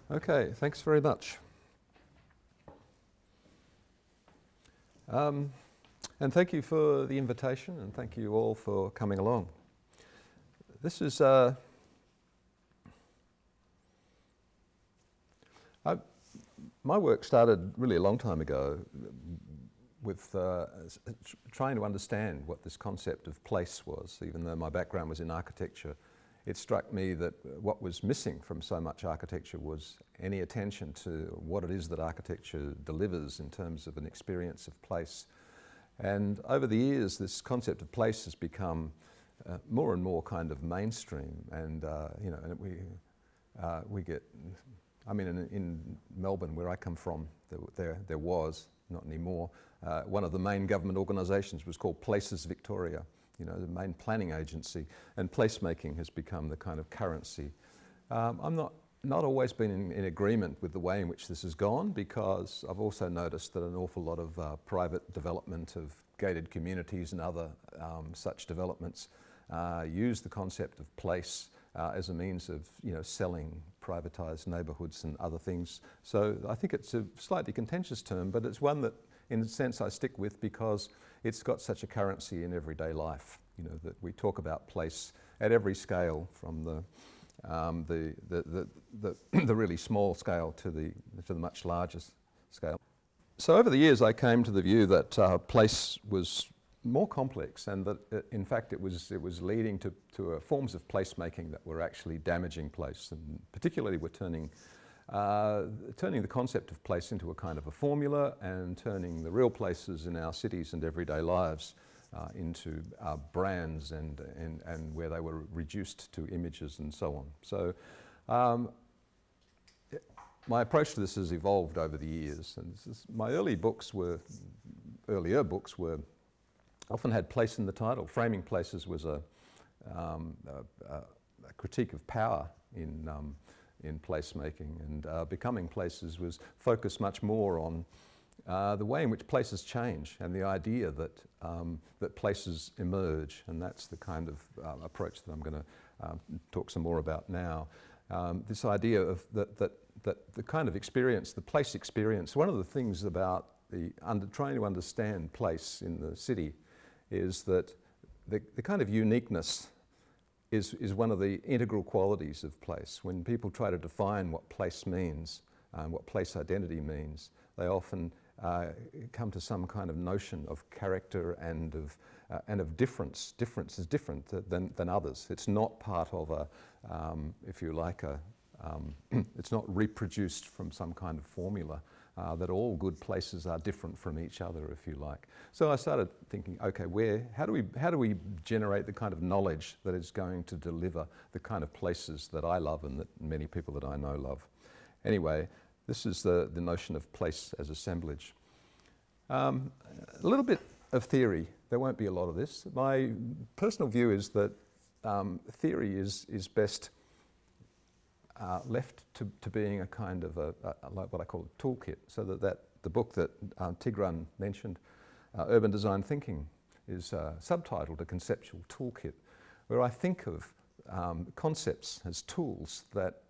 Okay, thanks very much. And thank you for the invitation, and thank you all for coming along. This is my work started really a long time ago with trying to understand what this concept of place was. Even though my background was in architecture, it struck me that what was missing from so much architecture was any attention to what it is that architecture delivers in terms of an experience of place. And over the years, this concept of place has become more and more kind of mainstream. And you know, and we get, I mean, in Melbourne, where I come from, there was, not anymore, one of the main government organisations was called Places Victoria. You know, the main planning agency, and placemaking has become the kind of currency. I'm not always been in agreement with the way in which this has gone, because I've also noticed that an awful lot of private development of gated communities and other such developments use the concept of place as a means of, you know, selling privatised neighbourhoods and other things. So I think it's a slightly contentious term, but it's one that, in a sense, I stick with because it's got such a currency in everyday life. You know, that we talk about place at every scale, from the really small scale to the much larger scale. So over the years, I came to the view that place was more complex, and that in fact it was leading to forms of placemaking that were actually damaging place, and particularly were turning the concept of place into a kind of a formula, and turning the real places in our cities and everyday lives into brands, and where they were reduced to images and so on. So my approach to this has evolved over the years, and my earlier books were often had place in the title. Framing Places was a critique of power in placemaking, and Becoming Places was focused much more on the way in which places change, and the idea that that places emerge, and that's the kind of approach that I'm going to talk some more about now. This idea of that the kind of experience, the place experience. One of the things about trying to understand place in the city is that the kind of uniqueness is one of the integral qualities of place. When people try to define what place means, what place identity means, they often come to some kind of notion of character and of difference. Difference is different than others. It's not part of a, if you like, it's not reproduced from some kind of formula. That all good places are different from each other, if you like. So I started thinking, okay, how do we generate the kind of knowledge that is going to deliver the kind of places that I love and that many people that I know love? Anyway, this is the notion of place as assemblage. A little bit of theory. There won't be a lot of this. My personal view is that theory is best left to being a kind of like what I call a toolkit, so that the book that Tigran mentioned, Urban Design Thinking, is subtitled A Conceptual Toolkit, where I think of concepts as tools that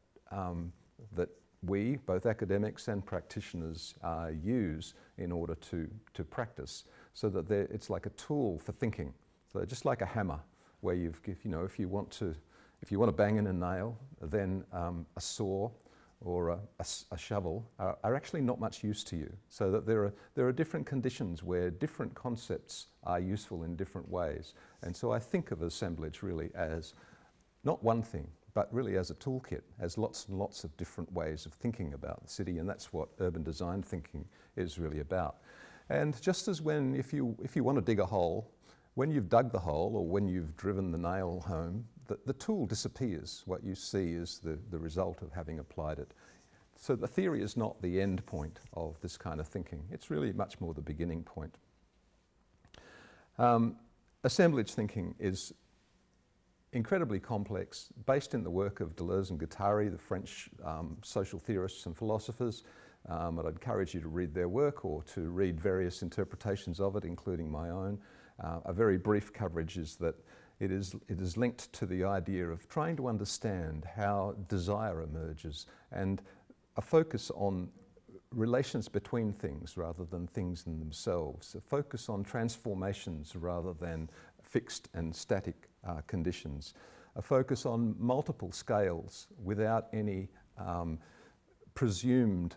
we, both academics and practitioners, use in order to practice, so that it's like a tool for thinking. So just like a hammer, where if you want to bang in a nail, then a saw or a shovel are actually not much use to you. So that there are different conditions where different concepts are useful in different ways. And so I think of assemblage really as not one thing, but really as a toolkit, as lots and lots of different ways of thinking about the city, and that's what urban design thinking is really about. And just as if you want to dig a hole, when you've dug the hole or when you've driven the nail home, the tool disappears. What you see is the result of having applied it. So the theory is not the end point of this kind of thinking. It's really much more the beginning point. Assemblage thinking is incredibly complex, based in the work of Deleuze and Guattari, the French social theorists and philosophers. I'd encourage you to read their work or to read various interpretations of it, including my own. A very brief coverage is that it is linked to the idea of trying to understand how desire emerges. And a focus on relations between things rather than things in themselves, a focus on transformations rather than fixed and static conditions, a focus on multiple scales without any presumed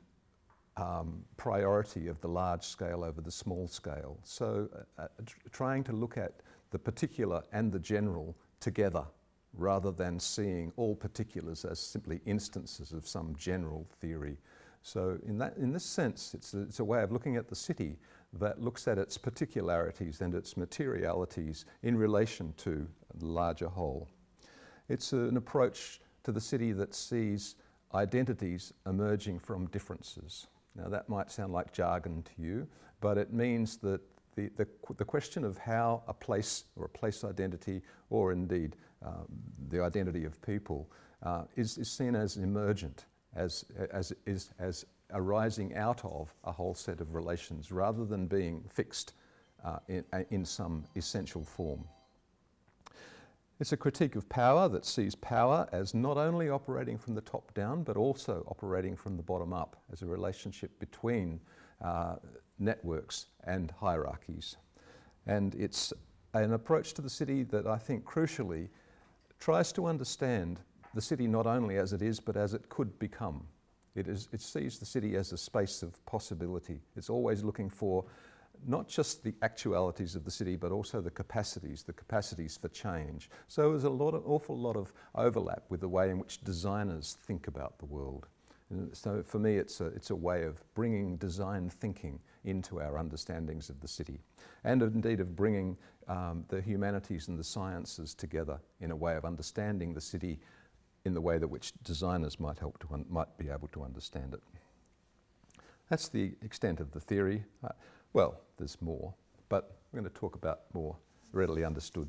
priority of the large scale over the small scale. So trying to look at the particular and the general together rather than seeing all particulars as simply instances of some general theory. So in this sense, it's a way of looking at the city that looks at its particularities and its materialities in relation to the larger whole. It's an approach to the city that sees identities emerging from differences. Now that might sound like jargon to you, but it means that the question of how a place or a place identity, or indeed the identity of people, is seen as emergent, as arising out of a whole set of relations rather than being fixed in some essential form. It's a critique of power that sees power as not only operating from the top down, but also operating from the bottom up as a relationship between networks and hierarchies. And it's an approach to the city that I think crucially tries to understand the city not only as it is, but as it could become. It sees the city as a space of possibility. It's always looking for not just the actualities of the city, but also the capacities for change. So there's awful lot of overlap with the way in which designers think about the world. And so for me, it's a way of bringing design thinking into our understandings of the city, and indeed of bringing the humanities and the sciences together in a way of understanding the city in the way that which designers might be able to understand it. That's the extent of the theory. Well, there's more, but we're going to talk about more readily understood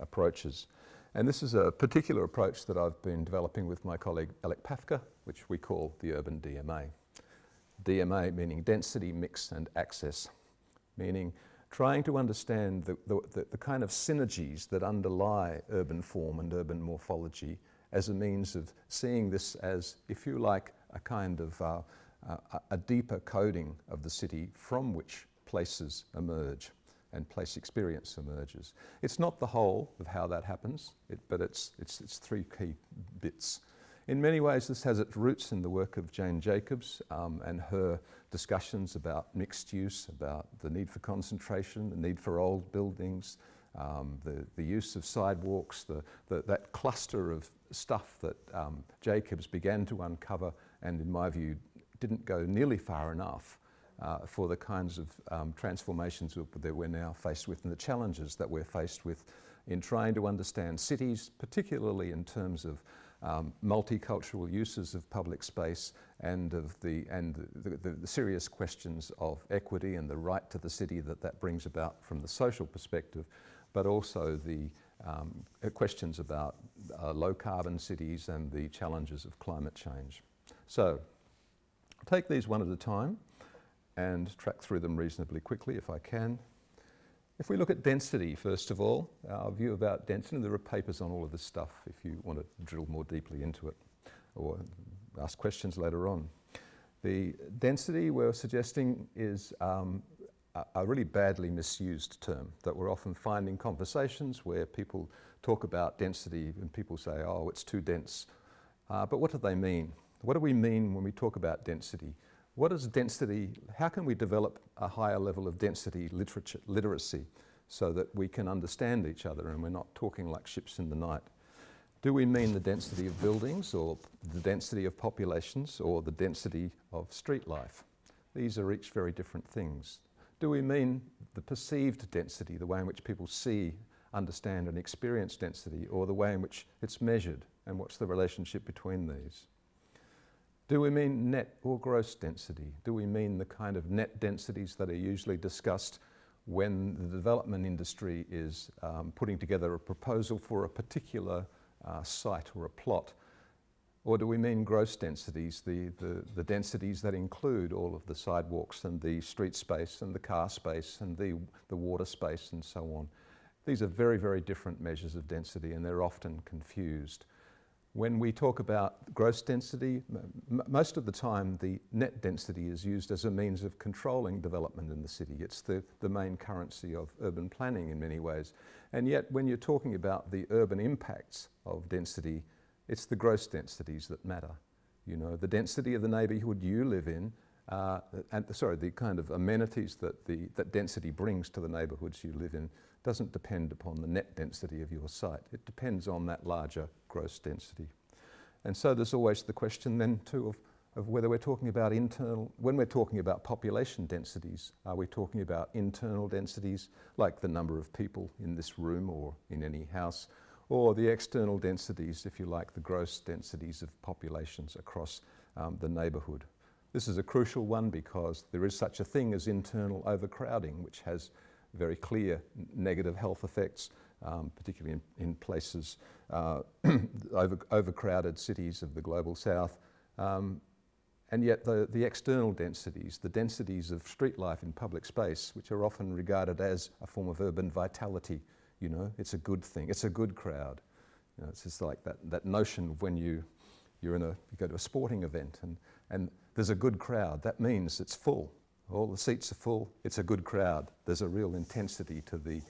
approaches. And this is a particular approach that I've been developing with my colleague Alec Pafka, which we call the urban DMA. DMA meaning density, mix and access, meaning trying to understand the kind of synergies that underlie urban form and urban morphology as a means of seeing this as, if you like, a kind of a deeper coding of the city from which places emerge and place experience emerges. It's not the whole of how that happens, but it's three key bits. In many ways, this has its roots in the work of Jane Jacobs and her discussions about mixed use, about the need for concentration, the need for old buildings, the use of sidewalks, that cluster of stuff that Jacobs began to uncover and, in my view, didn't go nearly far enough for the kinds of transformations that we're now faced with and the challenges that we're faced with in trying to understand cities, particularly in terms of multicultural uses of public space and of the serious questions of equity and the right to the city that brings about from the social perspective, but also the questions about low carbon cities and the challenges of climate change. So, take these one at a time and track through them reasonably quickly if I can. If we look at density, first of all, our view about density, there are papers on all of this stuff if you want to drill more deeply into it or ask questions later on. The density we're suggesting is a really badly misused term that we're often finding in conversations where people talk about density and people say, oh, it's too dense. But what do they mean? What do we mean when we talk about density? What is density? How can we develop a higher level of density literacy so that we can understand each other and we're not talking like ships in the night? Do we mean the density of buildings or the density of populations or the density of street life? These are each very different things. Do we mean the perceived density, the way in which people see, understand and experience density, or the way in which it's measured, and what's the relationship between these? Do we mean net or gross density? Do we mean the kind of net densities that are usually discussed when the development industry is putting together a proposal for a particular site or a plot? Or do we mean gross densities, the densities that include all of the sidewalks and the street space and the car space and the water space and so on? These are very, very different measures of density and they're often confused. When we talk about gross density, most of the time the net density is used as a means of controlling development in the city. It's the main currency of urban planning in many ways. And yet when you're talking about the urban impacts of density, it's the gross densities that matter. You know, the density of the neighbourhood you live in, the kind of amenities that density brings to the neighbourhoods you live in doesn't depend upon the net density of your site. It depends on that larger gross density. And so there's always the question then too of whether we're talking about when we're talking about population densities, are we talking about internal densities like the number of people in this room or in any house, or the external densities, if you like, the gross densities of populations across the neighbourhood. This is a crucial one because there is such a thing as internal overcrowding, which has very clear negative health effects, particularly in places, overcrowded cities of the global south. And yet the external densities, the densities of street life in public space, which are often regarded as a form of urban vitality, you know, it's a good thing, it's a good crowd. You know, it's just like that notion of when you go to a sporting event and there's a good crowd, that means it's full. All the seats are full, it's a good crowd. There's a real intensity to the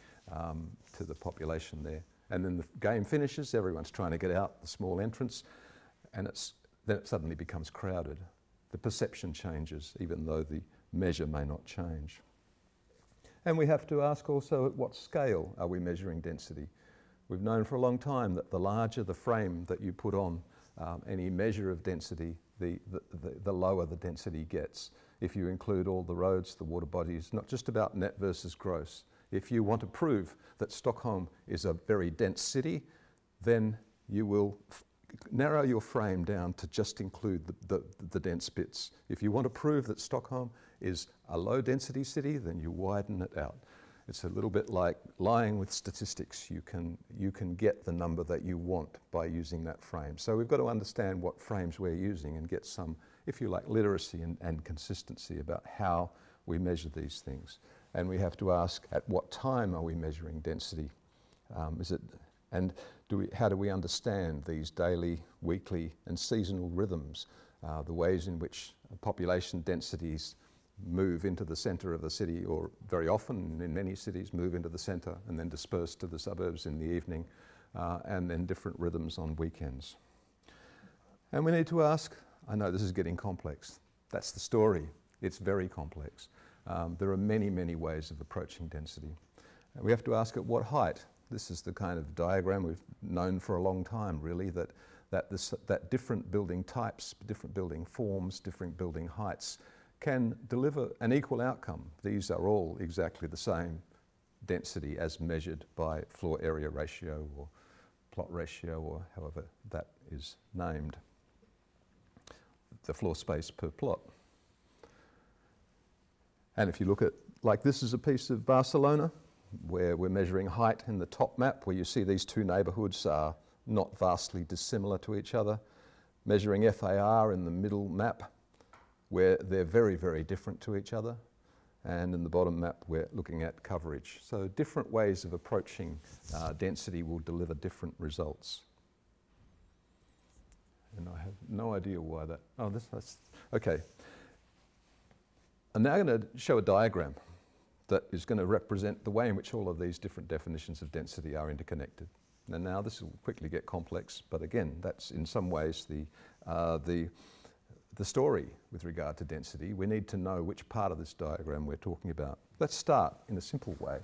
population there. And then the game finishes, everyone's trying to get out the small entrance, and then it suddenly becomes crowded. The perception changes, even though the measure may not change. And we have to ask also, at what scale are we measuring density? We've known for a long time that the larger the frame that you put on any measure of density, the lower the density gets. If you include all the roads, the water bodies, not just about net versus gross. If you want to prove that Stockholm is a very dense city, then you will narrow your frame down to just include the dense bits. If you want to prove that Stockholm is a low density city, then you widen it out. It's a little bit like lying with statistics. You can get the number that you want by using that frame. So we've got to understand what frames we're using and get some, if you like, literacy and consistency about how we measure these things. And we have to ask, at what time are we measuring density? How do we understand these daily, weekly and seasonal rhythms, the ways in which population densities move into the centre of the city, or very often in many cities move into the centre and then disperse to the suburbs in the evening, and then different rhythms on weekends. And we need to ask, I know this is getting complex, that's the story, it's very complex. There are many, many ways of approaching density. And we have to ask at what height. This is the kind of diagram we've known for a long time, really, that different building types, different building forms, different building heights can deliver an equal outcome. These are all exactly the same density as measured by floor area ratio or plot ratio, or however that is named, the floor space per plot. And if you look at, like this is a piece of Barcelona, where we're measuring height in the top map, where you see these two neighbourhoods are not vastly dissimilar to each other. Measuring FAR in the middle map, where they're very, very different to each other. And in the bottom map, we're looking at coverage. So different ways of approaching density will deliver different results. And I have no idea why that, that's, okay. I'm now going to show a diagram that is going to represent the way in which all of these different definitions of density are interconnected. And now this will quickly get complex, but again, that's in some ways the story with regard to density. We need to know which part of this diagram we're talking about. Let's start in a simple way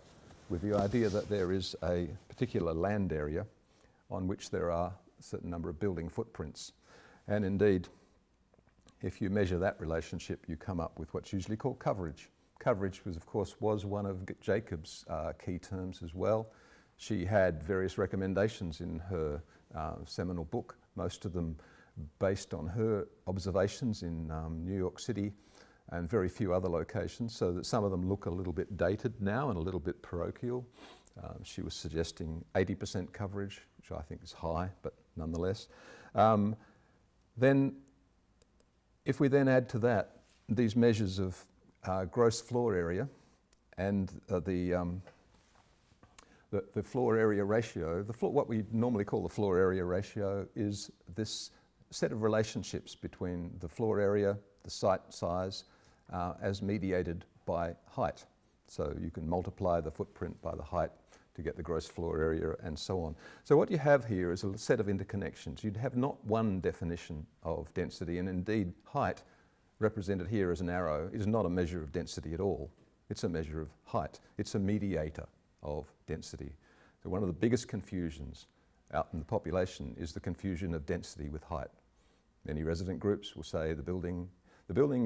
with the idea that there is a particular land area on which there are a certain number of building footprints. And indeed, if you measure that relationship, you come up with what's usually called coverage. Coverage was, of course, one of Jacob's key terms as well. She had various recommendations in her seminal book, most of them based on her observations in New York City and very few other locations, so that some of them look a little bit dated now and a little bit parochial. She was suggesting 80% coverage, which I think is high, but nonetheless. Then, if we then add to that these measures of gross floor area and the the floor area ratio, what we normally call the floor area ratio, is this set of relationships between the floor area, the site size, as mediated by height. So you can multiply the footprint by the height to get the gross floor area and so on. So what you have here is a set of interconnections. You'd have not one definition of density, and indeed height, represented here as an arrow, is not a measure of density at all. It's a measure of height. It's a mediator of density. So one of the biggest confusions out in the population is the confusion of density with height. Many resident groups will say the building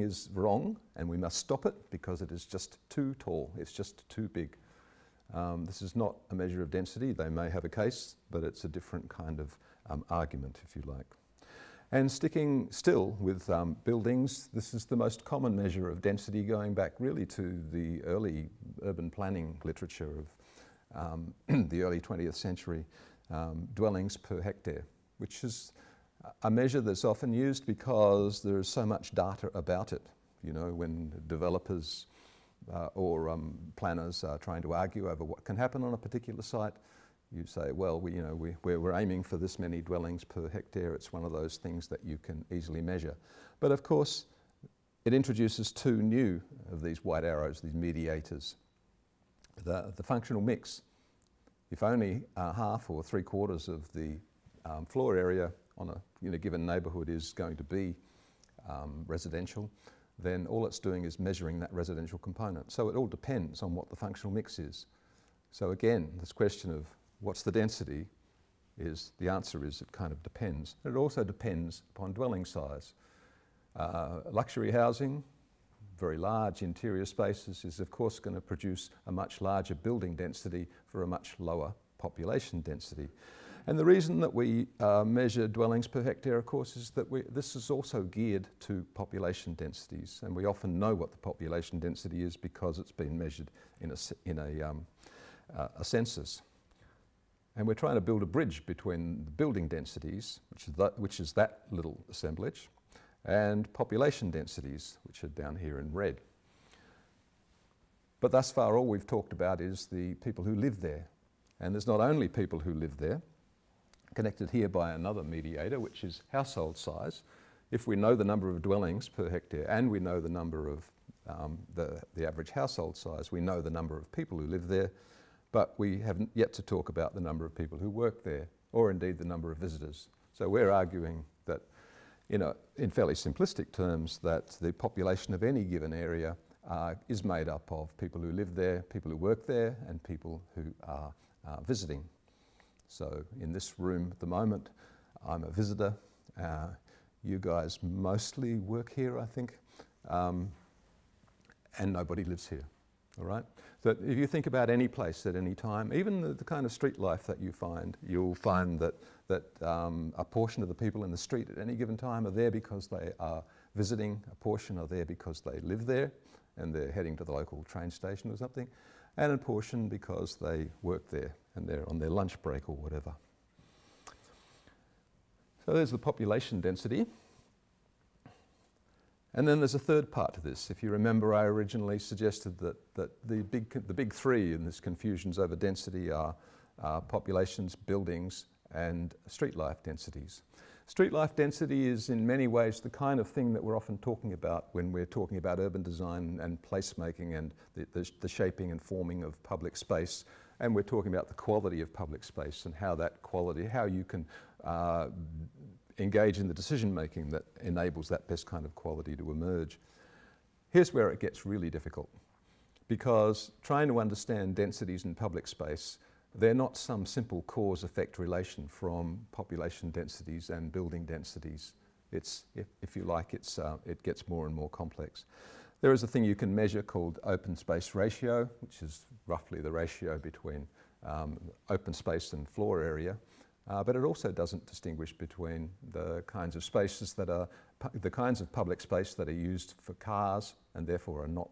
is wrong and we must stop it because it is just too tall, it's just too big. This is not a measure of density. They may have a case, but it's a different kind of argument, if you like. And sticking still with buildings, this is the most common measure of density going back really to the early urban planning literature of the early 20th century, dwellings per hectare, which is a measure that's often used because there is so much data about it. You know, when developers or planners are trying to argue over what can happen on a particular site, you say, well, we're aiming for this many dwellings per hectare. It's one of those things that you can easily measure. But of course, it introduces two new of these white arrows, these mediators. The functional mix. If only half or 3/4 of the floor area on a given neighbourhood is going to be residential, then all it's doing is measuring that residential component. So it all depends on what the functional mix is. So again, this question of what's the density the answer is it kind of depends. It also depends upon dwelling size. Luxury housing, very large interior spaces, is of course going to produce a much larger building density for a much lower population density. And the reason that we measure dwellings per hectare, of course, is that this is also geared to population densities, and we often know what the population density is because it's been measured in a census. And we're trying to build a bridge between the building densities, which is that little assemblage, and population densities, which are down here in red. But thus far, all we've talked about is the people who live there. And there's not only people who live there, connected here by another mediator, which is household size. If we know the number of dwellings per hectare and we know the number of the average household size, we know the number of people who live there, but we haven't yet to talk about the number of people who work there, or indeed the number of visitors. So we're arguing that, in fairly simplistic terms, that the population of any given area is made up of people who live there, people who work there, and people who are visiting. So in this room at the moment, I'm a visitor. You guys mostly work here, I think, and nobody lives here, all right? So if you think about any place at any time, even the kind of street life that you find, you'll find that a portion of the people in the street at any given time are there because they are visiting, a portion are there because they live there and they're heading to the local train station or something, and a portion because they work there and they're on their lunch break or whatever. So there's the population density. And then there's a third part to this. If you remember, I originally suggested that the big three in this confusions over density are populations, buildings, and street life densities. Street life density is in many ways the kind of thing that we're often talking about when we're talking about urban design and placemaking and the shaping and forming of public space. And we're talking about the quality of public space and how that quality, how you can engage in the decision making that enables that best kind of quality to emerge. Here's where it gets really difficult, because trying to understand densities in public space, they're not some simple cause-effect relation from population densities and building densities. It's, if you like, it gets more and more complex. There is a thing you can measure called open space ratio, which is roughly the ratio between open space and floor area. But it also doesn't distinguish between the kinds of spaces that are, the kinds of public space that are used for cars and therefore are not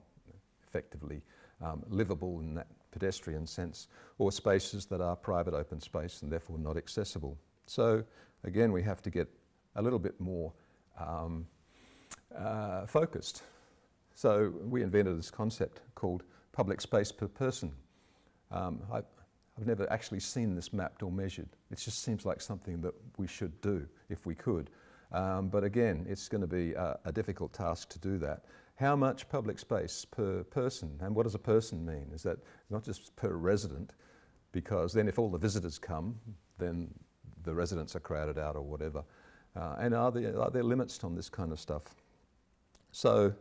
effectively livable in that pedestrian sense, or spaces that are private open space and therefore not accessible. So again, we have to get a little bit more focused. So we invented this concept called public space per person. I've never actually seen this mapped or measured. It just seems like something that we should do if we could. But again, it's going to be a difficult task to do that. How much public space per person? And what does a person mean? Is that not just per resident? Because then if all the visitors come, then the residents are crowded out or whatever. And are there limits on this kind of stuff? So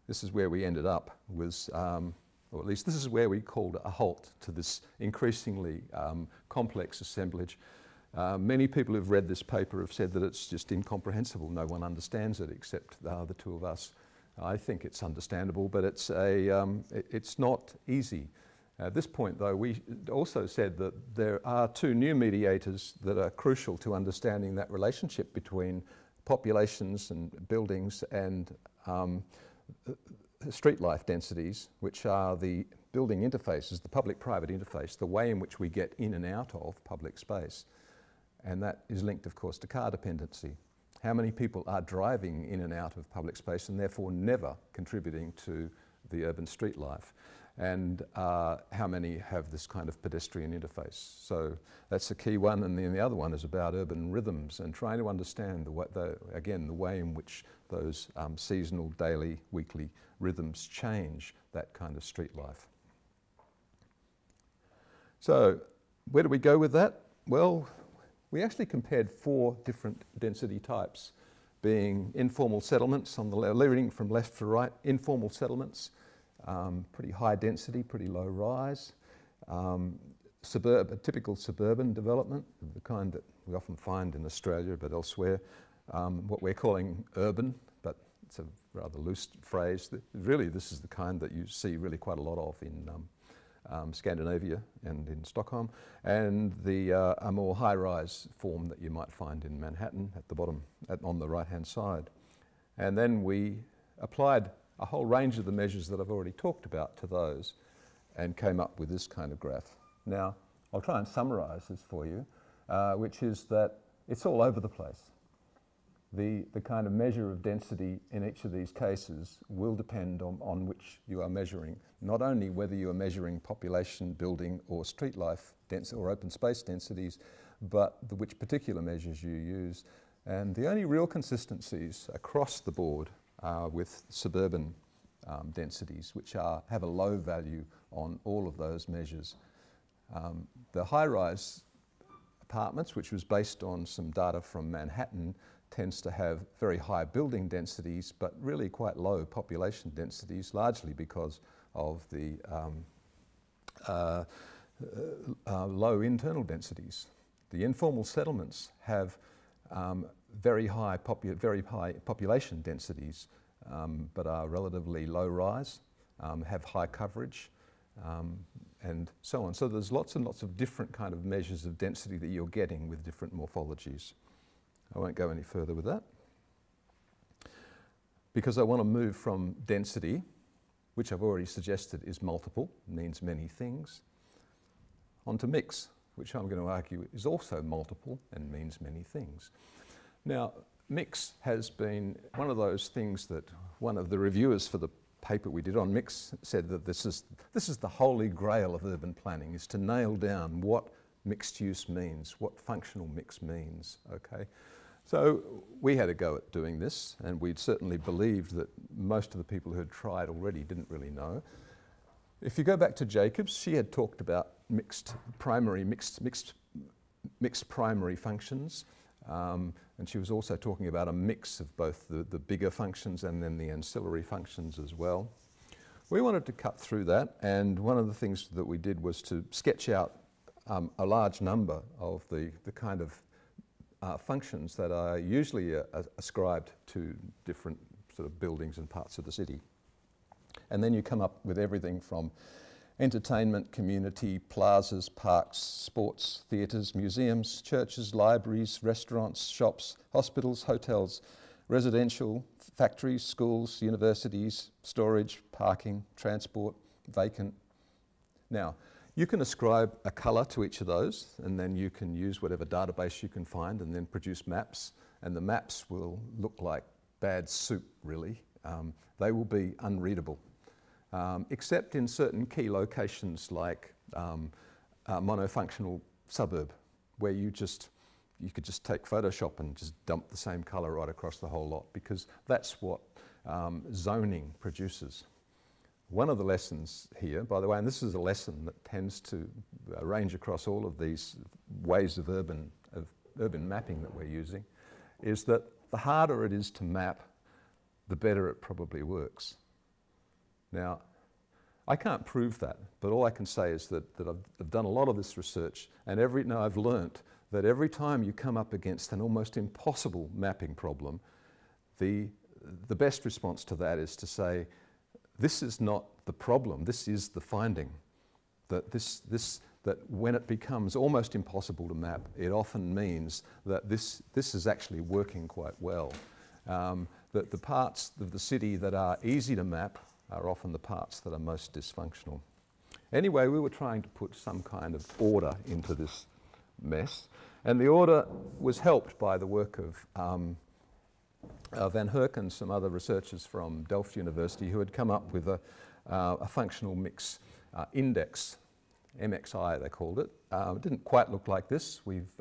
this is where we ended up, was, or at least this is where we called a halt to this increasingly complex assemblage. Many people who've read this paper have said that it's just incomprehensible. No one understands it except the two of us. I think it's understandable, but it's not easy. At this point, though, we also said that there are two new mediators that are crucial to understanding that relationship between populations and buildings and street life densities, which are the building interfaces, the public-private interface, the way in which we get in and out of public space. And that is linked, of course, to car dependency. How many people are driving in and out of public space and therefore never contributing to the urban street life? And how many have this kind of pedestrian interface? So that's a key one. And then the other one is about urban rhythms and trying to understand, again, the way in which those seasonal, daily, weekly rhythms change that kind of street life. So where do we go with that? Well, we actually compared 4 different density types, being informal settlements on the leading from left to right, informal settlements, pretty high density, pretty low rise, a typical suburban development, the kind that we often find in Australia but elsewhere, what we're calling urban, but it's a rather loose phrase. Really, this is the kind that you see really quite a lot of in Scandinavia and in Stockholm, and a more high-rise form that you might find in Manhattan at the bottom, on the right-hand side. And then we applied a whole range of the measures that I've already talked about to those and came up with this kind of graph. Now, I'll try and summarise this for you, which is that it's all over the place. The kind of measure of density in each of these cases will depend on which you are measuring, not only whether you are measuring population, building or street life or open space densities, but which particular measures you use. And the only real consistencies across the board are with suburban densities, which have a low value on all of those measures. The high-rise apartments, which was based on some data from Manhattan, tends to have very high building densities, but really quite low population densities, largely because of the low internal densities. The informal settlements have very high population densities, but are relatively low rise, have high coverage, and so on. So there's lots and lots of different kind of measures of density that you're getting with different morphologies. I won't go any further with that, because I want to move from density, which I've already suggested is multiple, means many things, onto mix, which I'm going to argue is also multiple and means many things. Now, mix has been one of those things that one of the reviewers for the paper we did on mix said that this is the holy grail of urban planning, is to nail down what mixed use means, what functional mix means, okay? So we had a go at doing this, and we'd certainly believed that most of the people who had tried already didn't really know. If you go back to Jacobs, she had talked about mixed primary functions, and she was also talking about a mix of both the bigger functions and then the ancillary functions as well. We wanted to cut through that, and one of the things that we did was to sketch out a large number of the kind of functions that are usually ascribed to different sort of buildings and parts of the city. And then you come up with everything from entertainment, community, plazas, parks, sports, theatres, museums, churches, libraries, restaurants, shops, hospitals, hotels, residential, factories, schools, universities, storage, parking, transport, vacant. Now, you can ascribe a colour to each of those, and then you can use whatever database you can find and then produce maps, and the maps will look like bad soup, really. They will be unreadable, except in certain key locations like monofunctional suburb where you could just take Photoshop and just dump the same colour right across the whole lot, because that's what zoning produces. One of the lessons here, by the way, and this is a lesson that tends to range across all of these ways of urban mapping that we're using, is that the harder it is to map, the better it probably works. Now, I can't prove that, but all I can say is that I've done a lot of this research, and I've learnt that every time you come up against an almost impossible mapping problem, the best response to that is to say, this is not the problem, this is the finding. That when it becomes almost impossible to map, it often means that this is actually working quite well. That the parts of the city that are easy to map are often the parts that are most dysfunctional. Anyway, we were trying to put some kind of order into this mess, and the order was helped by the work of Van Herk and some other researchers from Delft University who had come up with a functional mix index, MXI they called it. It didn't quite look like this. We've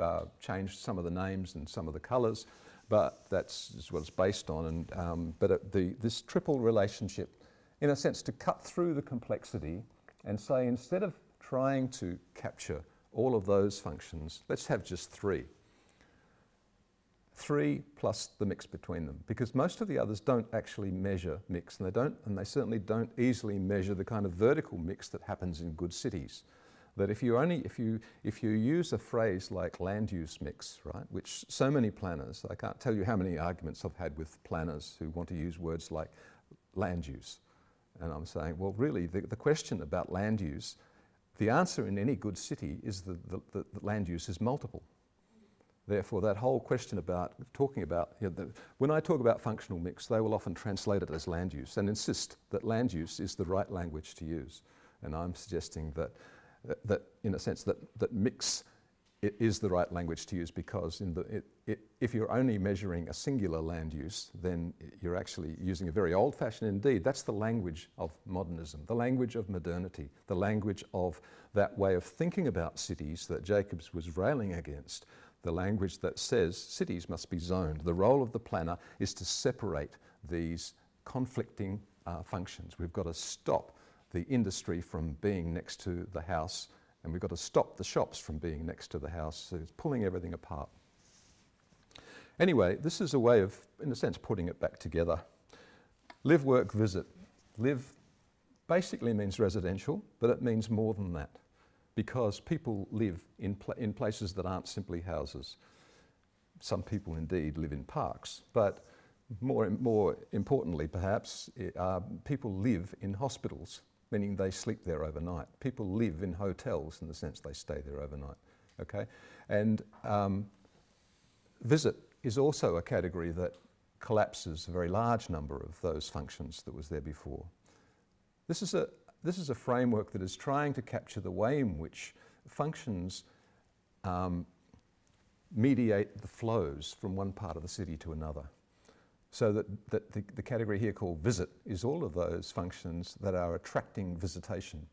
changed some of the names and some of the colours, but that's what it's based on. And, this triple relationship, in a sense, to cut through the complexity and say, instead of trying to capture all of those functions, let's have just three. Three plus the mix between them, because most of the others don't actually measure mix, and they certainly don't easily measure the kind of vertical mix that happens in good cities. That if you use a phrase like land use mix, right, which so many planners, I can't tell you how many arguments I've had with planners who want to use words like land use, and I'm saying, well, really, the question about land use, the answer in any good city is that the land use is multiple. Therefore, that whole question about talking about, when I talk about functional mix, they will often translate it as land use and insist that land use is the right language to use. And I'm suggesting that in a sense, that mix is the right language to use, because if you're only measuring a singular land use, then you're actually using a very old-fashioned, indeed, that's the language of modernism, the language of modernity, the language of that way of thinking about cities that Jacobs was railing against. The language that says cities must be zoned. The role of the planner is to separate these conflicting functions. We've got to stop the industry from being next to the house, and we've got to stop the shops from being next to the house. So it's pulling everything apart. Anyway, this is a way of, in a sense, putting it back together. Live, work, visit. Live basically means residential, but it means more than that, because people live in places that aren't simply houses. Some people indeed live in parks, but more importantly perhaps, people live in hospitals, meaning they sleep there overnight. People live in hotels in the sense they stay there overnight, okay? And visit is also a category that collapses a very large number of those functions that was there before. This is a framework that is trying to capture the way in which functions mediate the flows from one part of the city to another. So that the category here called visit is all of those functions that are attracting visitation.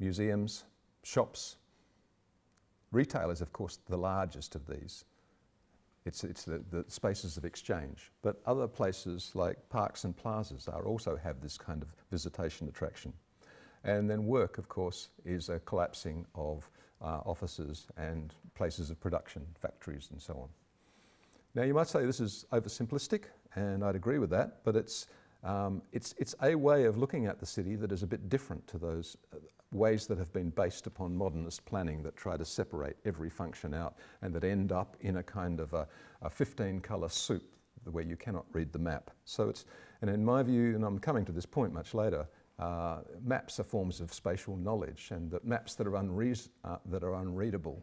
Museums, shops, retail is of course the largest of these. It's the spaces of exchange. But other places like parks and plazas also have this kind of visitation attraction. And then work, of course, is a collapsing of offices and places of production, factories and so on. Now you might say this is oversimplistic, and I'd agree with that, but it's a way of looking at the city that is a bit different to those ways that have been based upon modernist planning that try to separate every function out and that end up in a kind of a 15-colour soup where you cannot read the map. So and in my view, and I'm coming to this point much later, maps are forms of spatial knowledge, and that maps that are unreadable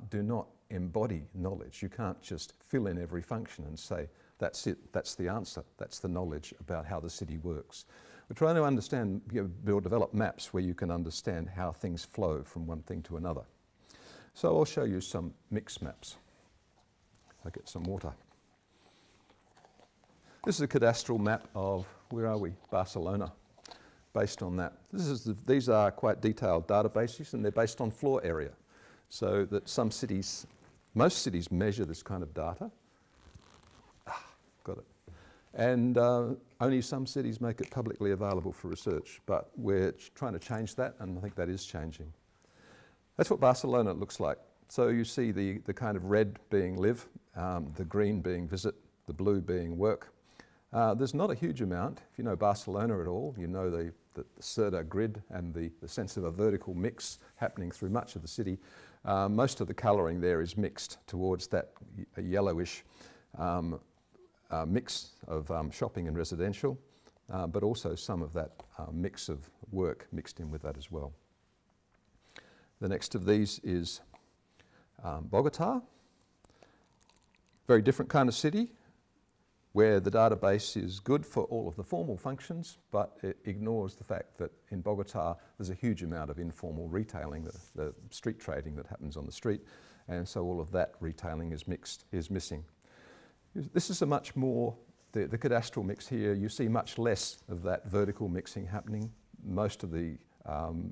do not embody knowledge. You can't just fill in every function and say, that's it, that's the answer, that's the knowledge about how the city works. We're trying to understand, develop maps where you can understand how things flow from one thing to another. So I'll show you some mix maps. I'll get some water. This is a cadastral map of, where are we? Barcelona. based on that. These are quite detailed databases, and they're based on floor area. So that most cities measure this kind of data. Got it. And only some cities make it publicly available for research, but we're trying to change that, and I think that is changing. That's what Barcelona looks like. So you see the kind of red being live, the green being visit, the blue being work. There's not a huge amount. If you know Barcelona at all, you know the Cerda grid and the sense of a vertical mix happening through much of the city. Most of the colouring there is mixed towards that yellowish mix of shopping and residential, but also some of that mix of work mixed in with that as well. The next of these is Bogota. Very different kind of city, where the database is good for all of the formal functions, but it ignores the fact that in Bogota there's a huge amount of informal retailing, the street trading that happens on the street, and so all of that retailing is missing. This is a much more, the cadastral mix here, you see much less of that vertical mixing happening. Most of the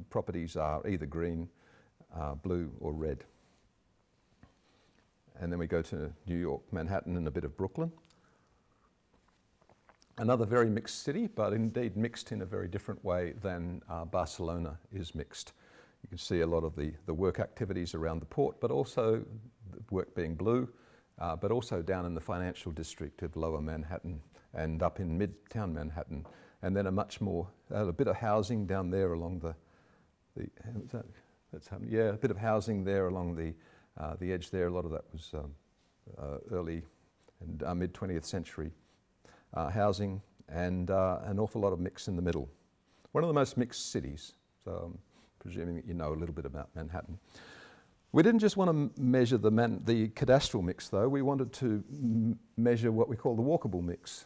properties are either green, blue or red. And then we go to New York, Manhattan and a bit of Brooklyn. Another very mixed city, but indeed mixed in a very different way than Barcelona is mixed. You can see a lot of the work activities around the port, but also the work being blue, but also down in the financial district of Lower Manhattan and up in Midtown Manhattan. And then a bit of housing down there along a bit of housing there along the edge there. A lot of that was early and mid-20th century housing, and an awful lot of mix in the middle. One of the most mixed cities, so I'm presuming that you know a little bit about Manhattan. We didn't just want to measure the cadastral mix though, we wanted to measure what we call the walkable mix.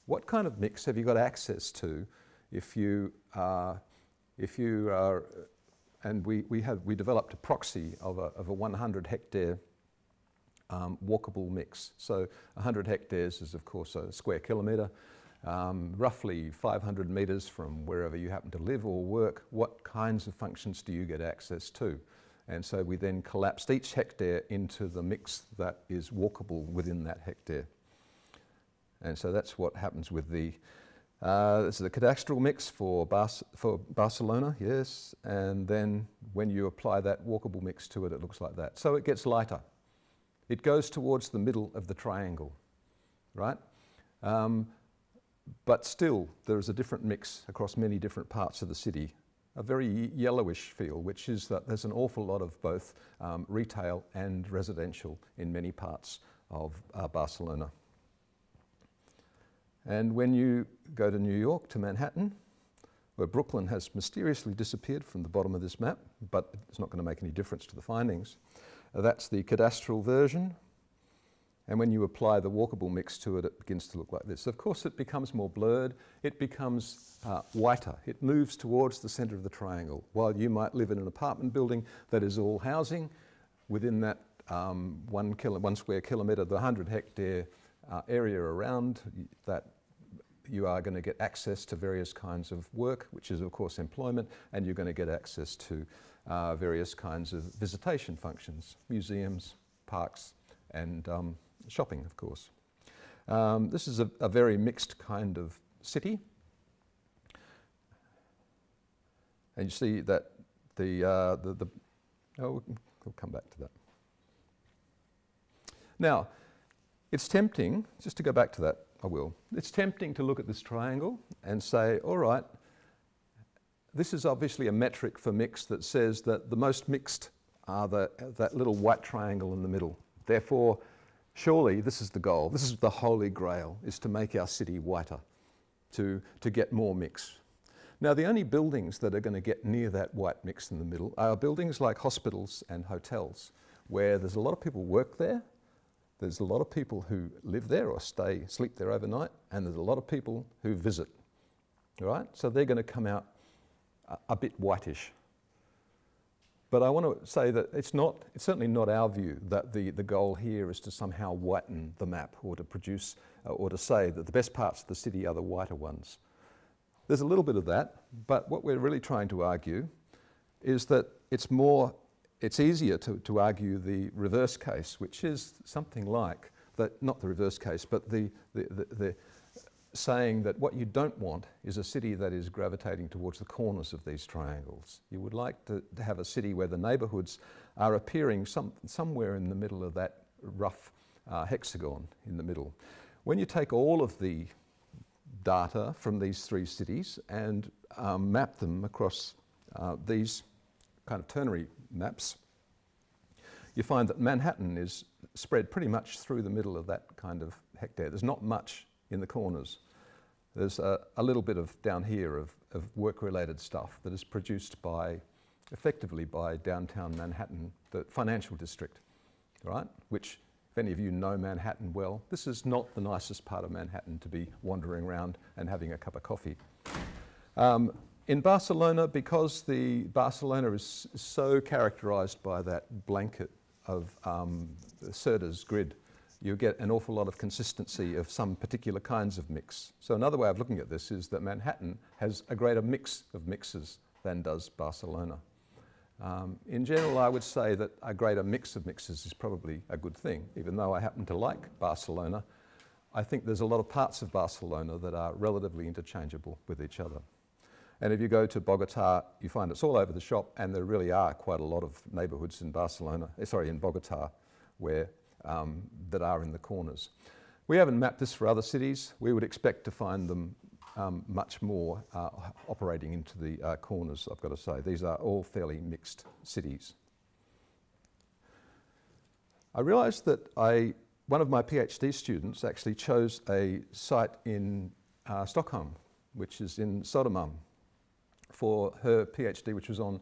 What kind of mix have you got access to if you are, and we developed a proxy of a 100 hectare walkable mix. So 100 hectares is of course a square kilometre, roughly 500 metres from wherever you happen to live or work. What kinds of functions do you get access to? And so we then collapsed each hectare into the mix that is walkable within that hectare. And so that's what happens with this is the cadastral mix for Barcelona, yes, and then when you apply that walkable mix to it, it looks like that. So it gets lighter. It goes towards the middle of the triangle, right? But still, there is a different mix across many different parts of the city, a very yellowish feel, which is that there's an awful lot of both retail and residential in many parts of Barcelona. And when you go to New York, to Manhattan, where Brooklyn has mysteriously disappeared from the bottom of this map, but it's not going to make any difference to the findings. That's the cadastral version. And when you apply the walkable mix to it, it begins to look like this. Of course, it becomes more blurred. It becomes whiter. It moves towards the centre of the triangle. While you might live in an apartment building that is all housing, within that 1 square kilometre, the 100 hectare area around that, you are going to get access to various kinds of work, which is of course employment, and you're going to get access to various kinds of visitation functions, museums, parks, and shopping, of course. This is a very mixed kind of city. And you see that we'll come back to that. Now, it's tempting, just to go back to that, I will. It's tempting to look at this triangle and say, all right, this is obviously a metric for mix that says that the most mixed are that little white triangle in the middle. Therefore, surely this is the goal. This is the holy grail, is to make our city whiter, to get more mix. Now, the only buildings that are going to get near that white mix in the middle are buildings like hospitals and hotels, where there's a lot of people work there. There's a lot of people who live there or sleep there overnight, and there's a lot of people who visit, right? So they're going to come out a bit whitish. But I want to say that it's certainly not our view that the goal here is to somehow whiten the map or to produce, or to say that the best parts of the city are the whiter ones. There's a little bit of that, but what we're really trying to argue is that it's easier to argue the reverse case, which is something like that, not the reverse case, but the saying that what you don't want is a city that is gravitating towards the corners of these triangles. You would like to have a city where the neighbourhoods are appearing somewhere in the middle of that rough hexagon in the middle. When you take all of the data from these three cities and map them across these kind of ternary maps, you find that Manhattan is spread pretty much through the middle of that kind of hectare. There's not much in the corners. There's a little bit of down here of work-related stuff that is produced effectively by downtown Manhattan, the financial district, right? Which, if any of you know Manhattan well, this is not the nicest part of Manhattan to be wandering around and having a cup of coffee. In Barcelona, because Barcelona is so characterised by that blanket of Serta's grid, you get an awful lot of consistency of some particular kinds of mix. So another way of looking at this is that Manhattan has a greater mix of mixes than does Barcelona. In general, I would say that a greater mix of mixes is probably a good thing. Even though I happen to like Barcelona, I think there's a lot of parts of Barcelona that are relatively interchangeable with each other. And if you go to Bogota, you find it's all over the shop, and there really are quite a lot of neighbourhoods in Bogota, where that are in the corners. We haven't mapped this for other cities. We would expect to find them much more operating into the corners, I've got to say. These are all fairly mixed cities. I realised that one of my PhD students actually chose a site in Stockholm, which is in Södermalm, for her PhD, which was on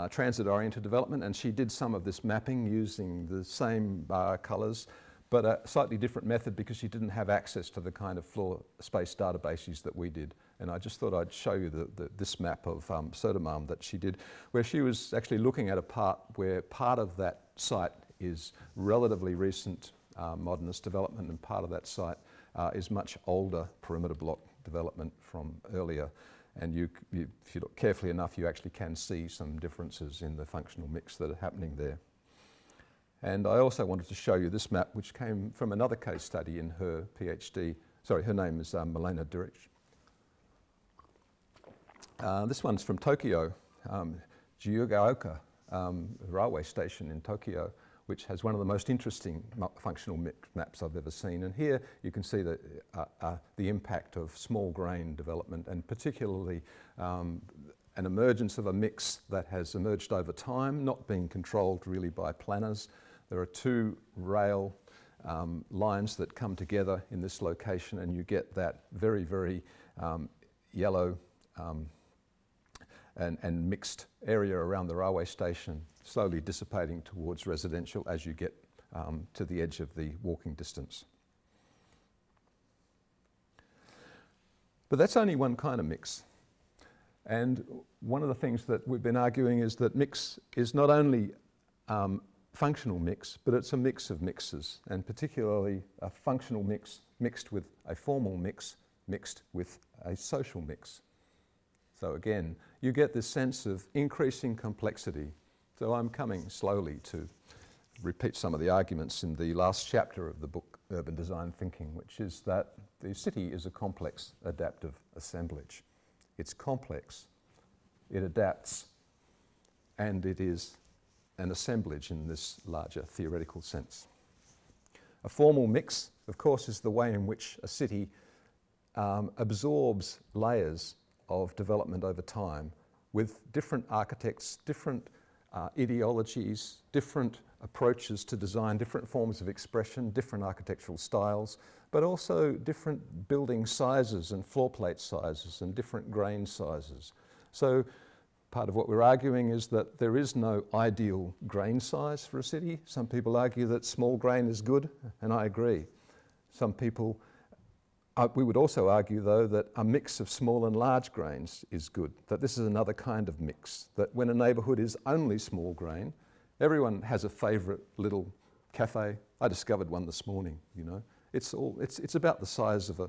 transit-oriented development, and she did some of this mapping using the same colours, but a slightly different method because she didn't have access to the kind of floor space databases that we did. And I just thought I'd show you this map of Södermalm that she did, where she was actually looking at a part where part of that site is relatively recent modernist development, and part of that site is much older perimeter block development from earlier. And if you look carefully enough, you actually can see some differences in the functional mix that are happening there. And I also wanted to show you this map, which came from another case study in her PhD. Sorry, her name is Milena Duric. This one's from Tokyo, Jiugaoka railway station in Tokyo, which has one of the most interesting functional maps I've ever seen. And here you can see the impact of small grain development, and particularly an emergence of a mix that has emerged over time, not being controlled really by planners. There are two rail lines that come together in this location, and you get that very, very yellow and mixed area around the railway station, slowly dissipating towards residential as you get to the edge of the walking distance. But that's only one kind of mix. And one of the things that we've been arguing is that mix is not only functional mix, but it's a mix of mixes, and particularly a functional mix mixed with a formal mix mixed with a social mix. So again, you get this sense of increasing complexity. So I'm coming slowly to repeat some of the arguments in the last chapter of the book, Urban Design Thinking, which is that the city is a complex adaptive assemblage. It's complex, it adapts, and it is an assemblage in this larger theoretical sense. A formal mix, of course, is the way in which a city absorbs layers of development over time with different architects, different ideologies, different approaches to design, different forms of expression, different architectural styles, but also different building sizes and floor plate sizes and different grain sizes. So part of what we're arguing is that there is no ideal grain size for a city. Some people argue that small grain is good, and I agree. Some people we would also argue, though, that a mix of small and large grains is good, that this is another kind of mix, that when a neighbourhood is only small grain, everyone has a favourite little cafe. I discovered one this morning, you know. It's about the size of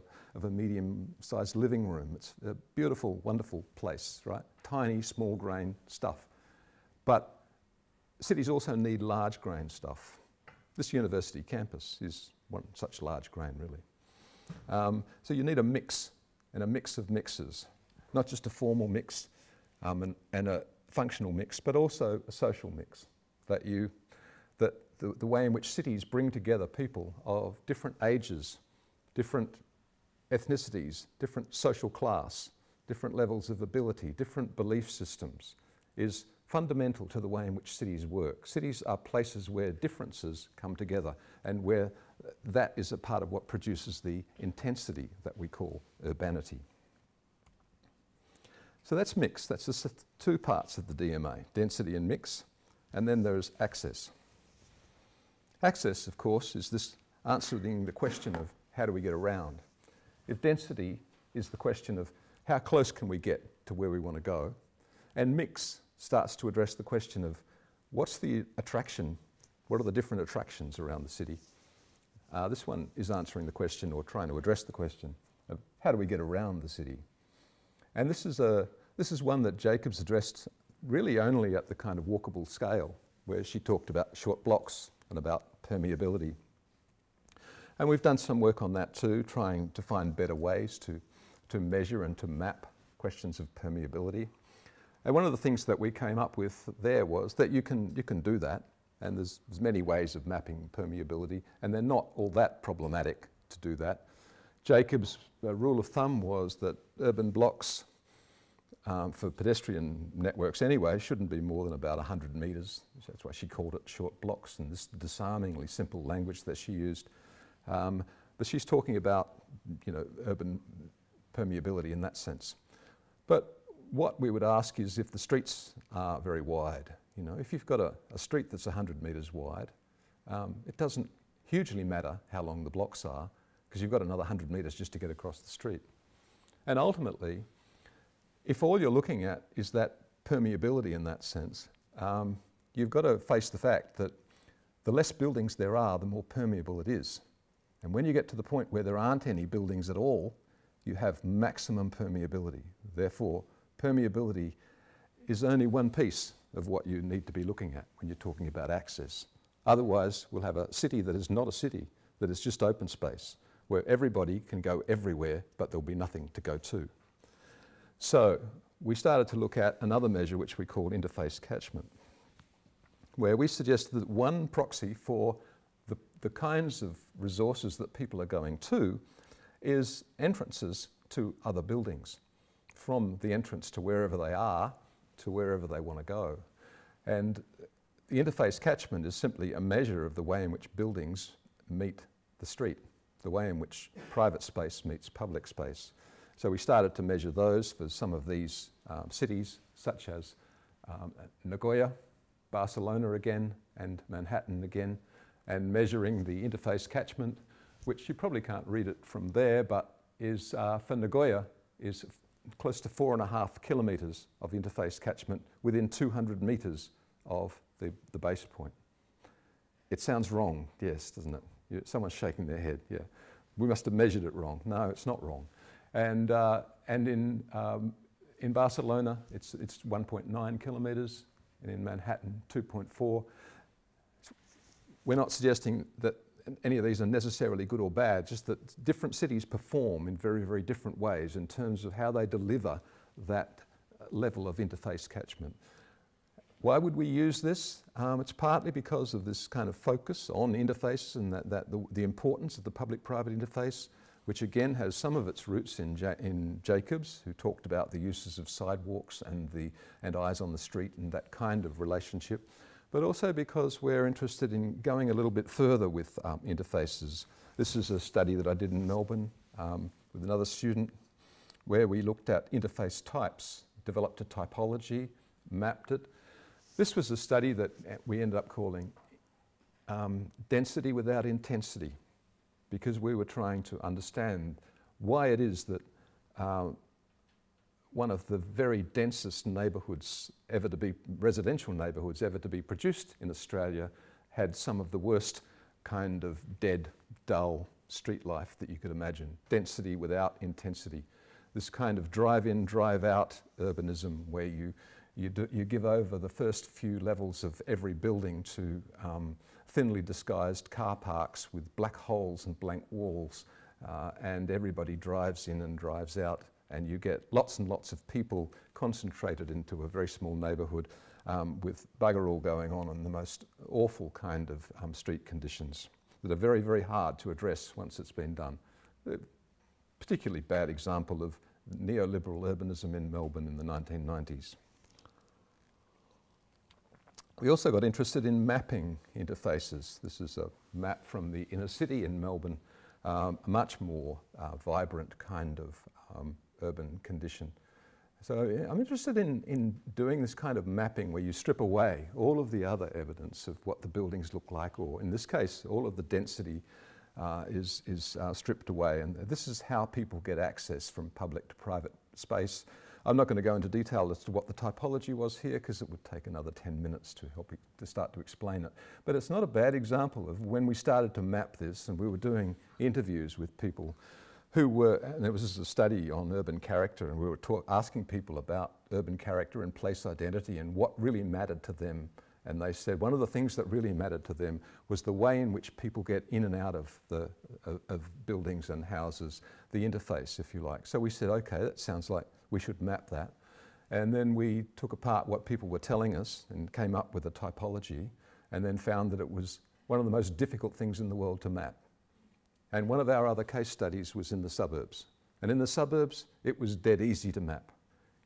a medium-sized living room. It's a beautiful, wonderful place, right? Tiny, small grain stuff. But cities also need large grain stuff. This university campus is one such large grain, really. So you need a mix, and a mix of mixes, not just a formal mix and a functional mix, but also a social mix. The way in which cities bring together people of different ages, different ethnicities, different social class, different levels of ability, different belief systems, is fundamental to the way in which cities work. Cities are places where differences come together and where that is a part of what produces the intensity that we call urbanity. So that's mix. That's the two parts of the DMA, density and mix. And then there's access. Access, of course, is this answering the question of how do we get around. If density is the question of how close can we get to where we want to go, and mix starts to address the question of what's the attraction, what are the different attractions around the city. This one is answering the question, or trying to address the question, of how do we get around the city. And this is one that Jacobs addressed really only at the kind of walkable scale, where she talked about short blocks and about permeability. And we've done some work on that too, trying to find better ways to measure and to map questions of permeability. And one of the things that we came up with there was that you can do that, and there's many ways of mapping permeability, and they're not all that problematic to do that. Jacobs' rule of thumb was that urban blocks for pedestrian networks anyway shouldn't be more than about 100 metres. That's why she called it short blocks, and this disarmingly simple language that she used. But she's talking about, urban permeability in that sense. But what we would ask is if the streets are very wide, if you've got a street that's 100 metres wide, it doesn't hugely matter how long the blocks are, because you've got another 100 metres just to get across the street. And ultimately, if all you're looking at is that permeability in that sense, you've got to face the fact that the less buildings there are, the more permeable it is. And when you get to the point where there aren't any buildings at all, you have maximum permeability. Therefore, permeability is only one piece of what you need to be looking at when you're talking about access. Otherwise, we'll have a city that is not a city, that is just open space, where everybody can go everywhere, but there'll be nothing to go to. So we started to look at another measure which we called interface catchment, where we suggested that one proxy for the kinds of resources that people are going to is entrances to other buildings, from the entrance to wherever they are to wherever they want to go. And the interface catchment is simply a measure of the way in which buildings meet the street, the way in which private space meets public space. So we started to measure those for some of these cities, such as Nagoya, Barcelona again, and Manhattan again, and measuring the interface catchment, which you probably can't read it from there, but is for Nagoya is close to 4.5 kilometres of interface catchment within 200 metres of the base point. It sounds wrong, yes, doesn't it? Someone's shaking their head, yeah. We must have measured it wrong. No, it's not wrong. And in Barcelona, it's 1.9 kilometres, and in Manhattan, 2.4. We're not suggesting that any of these are necessarily good or bad, just that different cities perform in very, very different ways in terms of how they deliver that level of interface catchment. Why would we use this? It's partly because of this kind of focus on interface and the importance of the public-private interface, which again has some of its roots in Jacobs, who talked about the uses of sidewalks and eyes on the street and that kind of relationship, but also because we're interested in going a little bit further with interfaces. This is a study that I did in Melbourne with another student, where we looked at interface types, developed a typology, mapped it. This was a study that we ended up calling density without intensity, because we were trying to understand why it is that one of the very densest neighbourhoods ever to be, residential neighbourhoods ever to be produced in Australia, had some of the worst kind of dead, dull, street life that you could imagine. Density without intensity. This kind of drive-in, drive-out urbanism where you give over the first few levels of every building to thinly disguised car parks with black holes and blank walls, and everybody drives in and drives out, and you get lots and lots of people concentrated into a very small neighbourhood with bugger all going on and the most awful kind of street conditions that are very, very hard to address once it's been done. A particularly bad example of neoliberal urbanism in Melbourne in the 1990s. We also got interested in mapping interfaces. This is a map from the inner city in Melbourne, a much more vibrant kind of urban condition. So I'm interested in doing this kind of mapping where you strip away all of the other evidence of what the buildings look like, or in this case, all of the density is stripped away. And this is how people get access from public to private space. I'm not going to go into detail as to what the typology was here because it would take another 10 minutes to help you to start to explain it. But it's not a bad example of when we started to map this, and we were doing interviews with people who were, and it was a study on urban character, and we were asking people about urban character and place identity and what really mattered to them. And they said one of the things that really mattered to them was the way in which people get in and out of buildings and houses, the interface, if you like. So we said, okay, that sounds like we should map that. And then we took apart what people were telling us and came up with a typology, and then found that it was one of the most difficult things in the world to map. And one of our other case studies was in the suburbs. And in the suburbs, it was dead easy to map.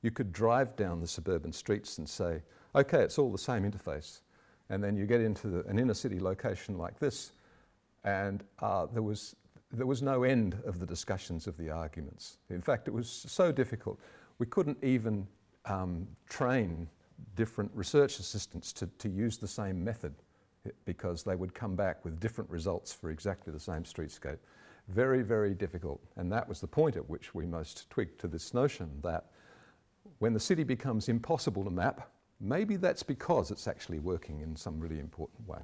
You could drive down the suburban streets and say, okay, it's all the same interface. And then you get into an inner city location like this, and there was no end of the discussions of the arguments. In fact, it was so difficult, we couldn't even train different research assistants to use the same method, because they would come back with different results for exactly the same streetscape. Very, very difficult. And that was the point at which we most twigged to this notion that when the city becomes impossible to map, maybe that's because it's actually working in some really important way.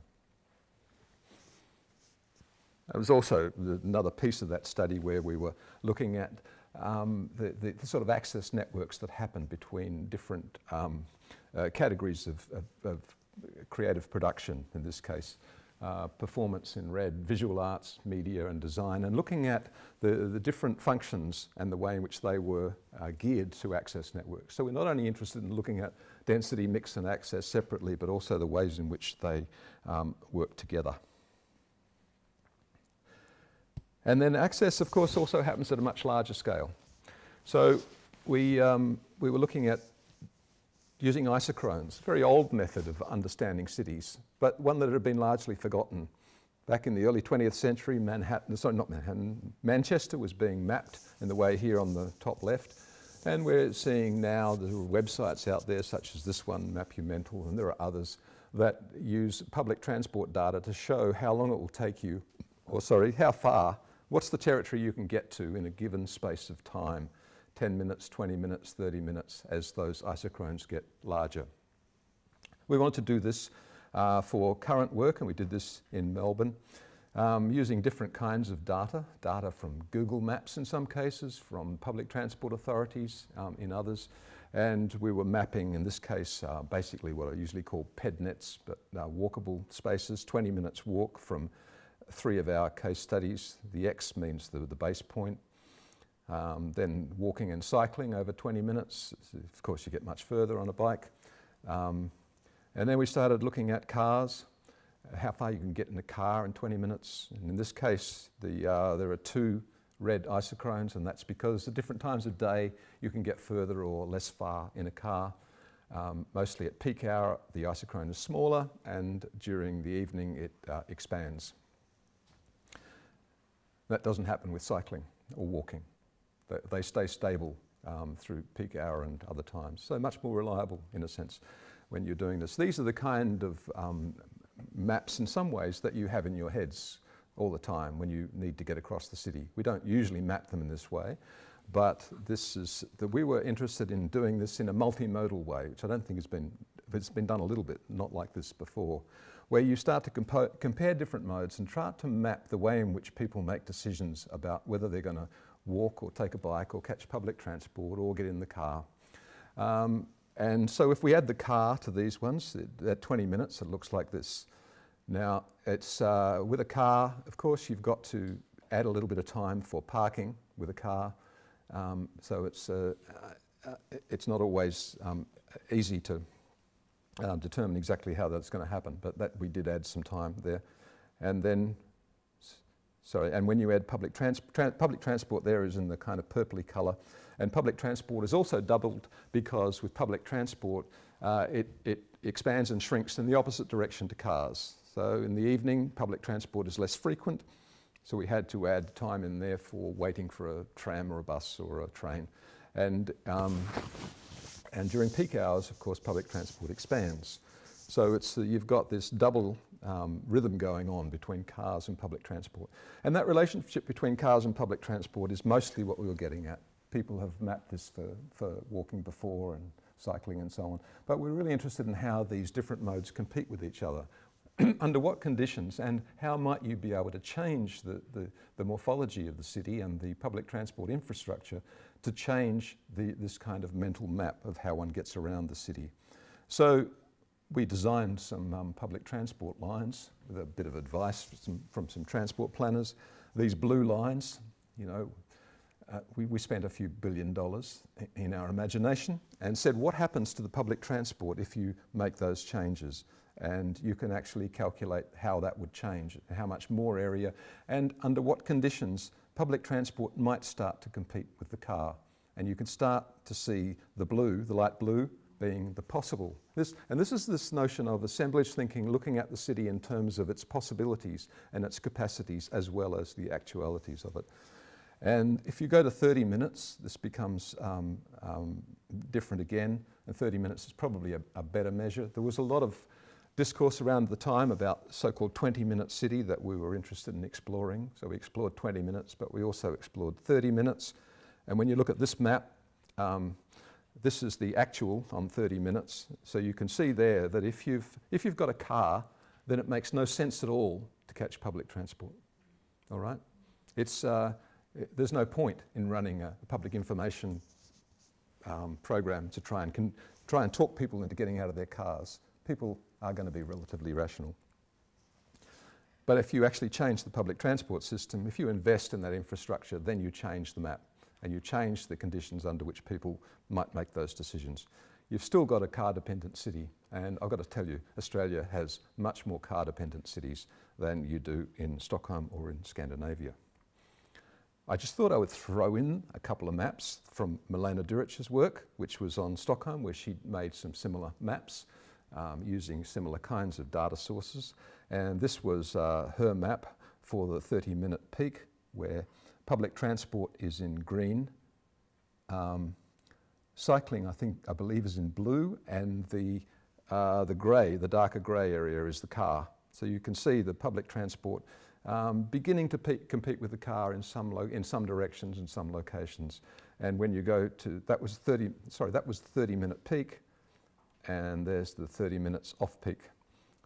There was also another piece of that study where we were looking at the sort of access networks that happen between different categories of creative production, in this case, performance in red, visual arts, media and design, and looking at the different functions and the way in which they were geared to access networks. So we're not only interested in looking at density, mix and access separately, but also the ways in which they work together. And then access, of course, also happens at a much larger scale. So we were looking at using isochrones, a very old method of understanding cities, but one that had been largely forgotten. Back in the early 20th century, Manchester was being mapped in the way here on the top left, and we're seeing now the websites out there such as this one, Mapumental, and there are others that use public transport data to show how long it will take you, or sorry, how far, what's the territory you can get to in a given space of time. 10 minutes, 20 minutes, 30 minutes, as those isochrones get larger. We want to do this for current work, and we did this in Melbourne, using different kinds of data from Google Maps in some cases, from public transport authorities in others, and we were mapping, in this case, basically what I usually call pednets, but walkable spaces, 20 minutes walk from 3 of our case studies. The X means the base point. Then walking and cycling over 20 minutes. Of course, you get much further on a bike. And then we started looking at cars, how far you can get in a car in 20 minutes. And in this case, there are 2 red isochrones, and that's because at different times of day, you can get further or less far in a car. Mostly at peak hour, the isochrone is smaller, and during the evening, it expands. That doesn't happen with cycling or walking. They stay stable through peak hour and other times. So much more reliable, in a sense, when you're doing this. These are the kind of maps, in some ways, that you have in your heads all the time when you need to get across the city. We don't usually map them in this way, but we were interested in doing this in a multimodal way, which I don't think it's been done a little bit, not like this before, where you start to compare different modes and try to map the way in which people make decisions about whether they're going to walk or take a bike or catch public transport or get in the car. And so if we add the car to these ones, at 20 minutes it looks like this. Now it's with a car, of course, you've got to add a little bit of time for parking with a car. So it's not always easy to determine exactly how that's going to happen, but that we did add some time there. And then, sorry, and when you add public transport there is in the kind of purpley colour, and public transport is also doubled because with public transport it expands and shrinks in the opposite direction to cars. So in the evening public transport is less frequent, so we had to add time in there for waiting for a tram or a bus or a train. And during peak hours, of course, public transport expands. So it's, you've got this double rhythm going on between cars and public transport. And that relationship between cars and public transport is mostly what we were getting at. People have mapped this for walking before and cycling and so on. But we're really interested in how these different modes compete with each other. Under what conditions, and how might you be able to change the morphology of the city and the public transport infrastructure to change this kind of mental map of how one gets around the city. So we designed some public transport lines with a bit of advice from some transport planners. These blue lines, you know, we spent a few $1 billion in our imagination and said, what happens to the public transport if you make those changes? And you can actually calculate how that would change, how much more area, and under what conditions public transport might start to compete with the car. And you can start to see the blue, the light blue, being the possible. This is this notion of assemblage thinking, looking at the city in terms of its possibilities and its capacities as well as the actualities of it. And if you go to 30 minutes, this becomes different again, and 30 minutes is probably a better measure. There was a lot of discourse around the time about so-called 20-minute city that we were interested in exploring. So we explored 20 minutes, but we also explored 30 minutes. And when you look at this map, this is the actual on 30 minutes. So you can see there that if you've got a car, then it makes no sense at all to catch public transport. All right? There's no point in running a public information program to try and talk people into getting out of their cars. People are going to be relatively rational. But if you actually change the public transport system, if you invest in that infrastructure, then you change the map and you change the conditions under which people might make those decisions. You've still got a car-dependent city, and I've got to tell you, Australia has much more car-dependent cities than you do in Stockholm or in Scandinavia. I just thought I would throw in a couple of maps from Milena Durich's work, which was on Stockholm, where she made some similar maps using similar kinds of data sources. And this was her map for the 30-minute peak, where public transport is in green. Cycling, I believe, is in blue, and the grey, the darker grey area is the car. So you can see the public transport beginning to compete with the car in some directions and some locations. And when you go to, that was the 30-minute peak, and there's the 30 minutes off-peak.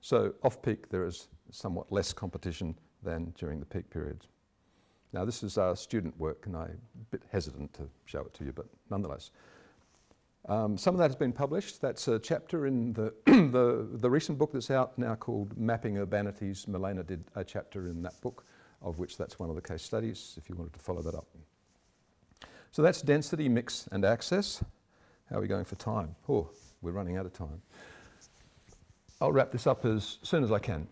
So off-peak there is somewhat less competition than during the peak periods. Now this is our student work, and I'm a bit hesitant to show it to you, but nonetheless. Some of that has been published. That's a chapter in the recent book that's out now called Mapping Urbanities. Milena did a chapter in that book, of which that's one of the case studies, if you wanted to follow that up. So that's density, mix, and access. How are we going for time? Oh, we're running out of time. I'll wrap this up as soon as I can.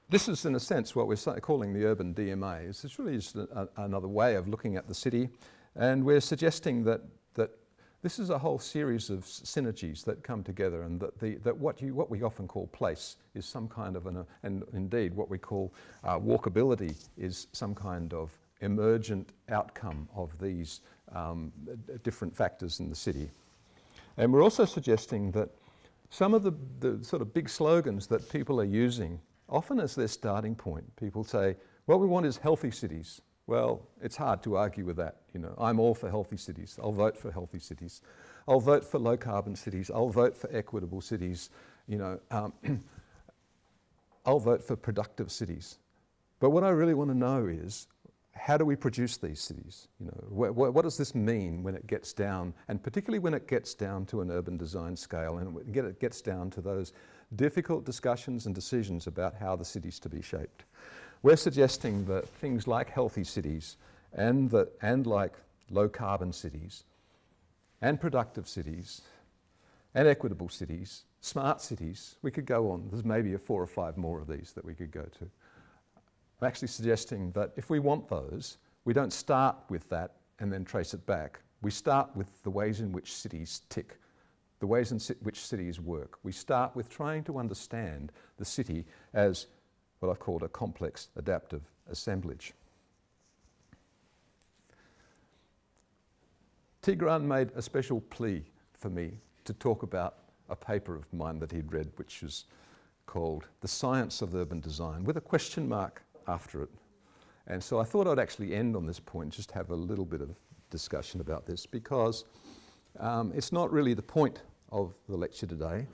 This is, in a sense, what we're calling the urban DMA. It's really just another way of looking at the city, and we're suggesting that this is a whole series of synergies that come together, and that what we often call place is some kind of and indeed what we call walkability is some kind of emergent outcome of these different factors in the city. And we're also suggesting that some of the sort of big slogans that people are using, often as their starting point, people say, what we want is healthy cities. Well, it's hard to argue with that. You know, I'm all for healthy cities. I'll vote for healthy cities. I'll vote for low carbon cities. I'll vote for equitable cities. you know, I'll vote for productive cities. But what I really want to know is, how do we produce these cities? You know, what does this mean when it gets down, and particularly when it gets down to an urban design scale, and it gets down to those difficult discussions and decisions about how the city's to be shaped. We're suggesting that things like healthy cities and like low carbon cities and productive cities and equitable cities, smart cities, we could go on. There's maybe 4 or 5 more of these that we could go to. I'm actually suggesting that if we want those, we don't start with that and then trace it back. We start with the ways in which cities tick, the ways in which cities work. We start with trying to understand the city as what I've called a complex adaptive assemblage. Tigran made a special plea for me to talk about a paper of mine that he'd read, which was called The Science of Urban Design, with a question mark after it. And so I thought I'd actually end on this point, just have a little bit of discussion about this, because it's not really the point of the lecture today,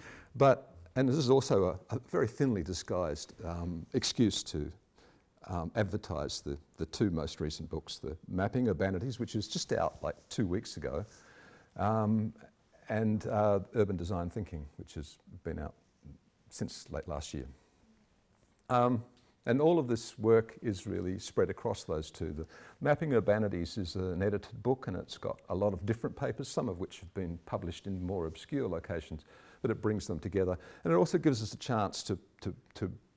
and this is also a very thinly disguised excuse to advertise the 2 most recent books, the Mapping Urbanities, which is just out like 2 weeks ago, and Urban Design Thinking, which has been out since late last year. And all of this work is really spread across those 2. The Mapping Urbanities is an edited book, and it's got a lot of different papers, some of which have been published in more obscure locations, but it brings them together. And it also gives us a chance to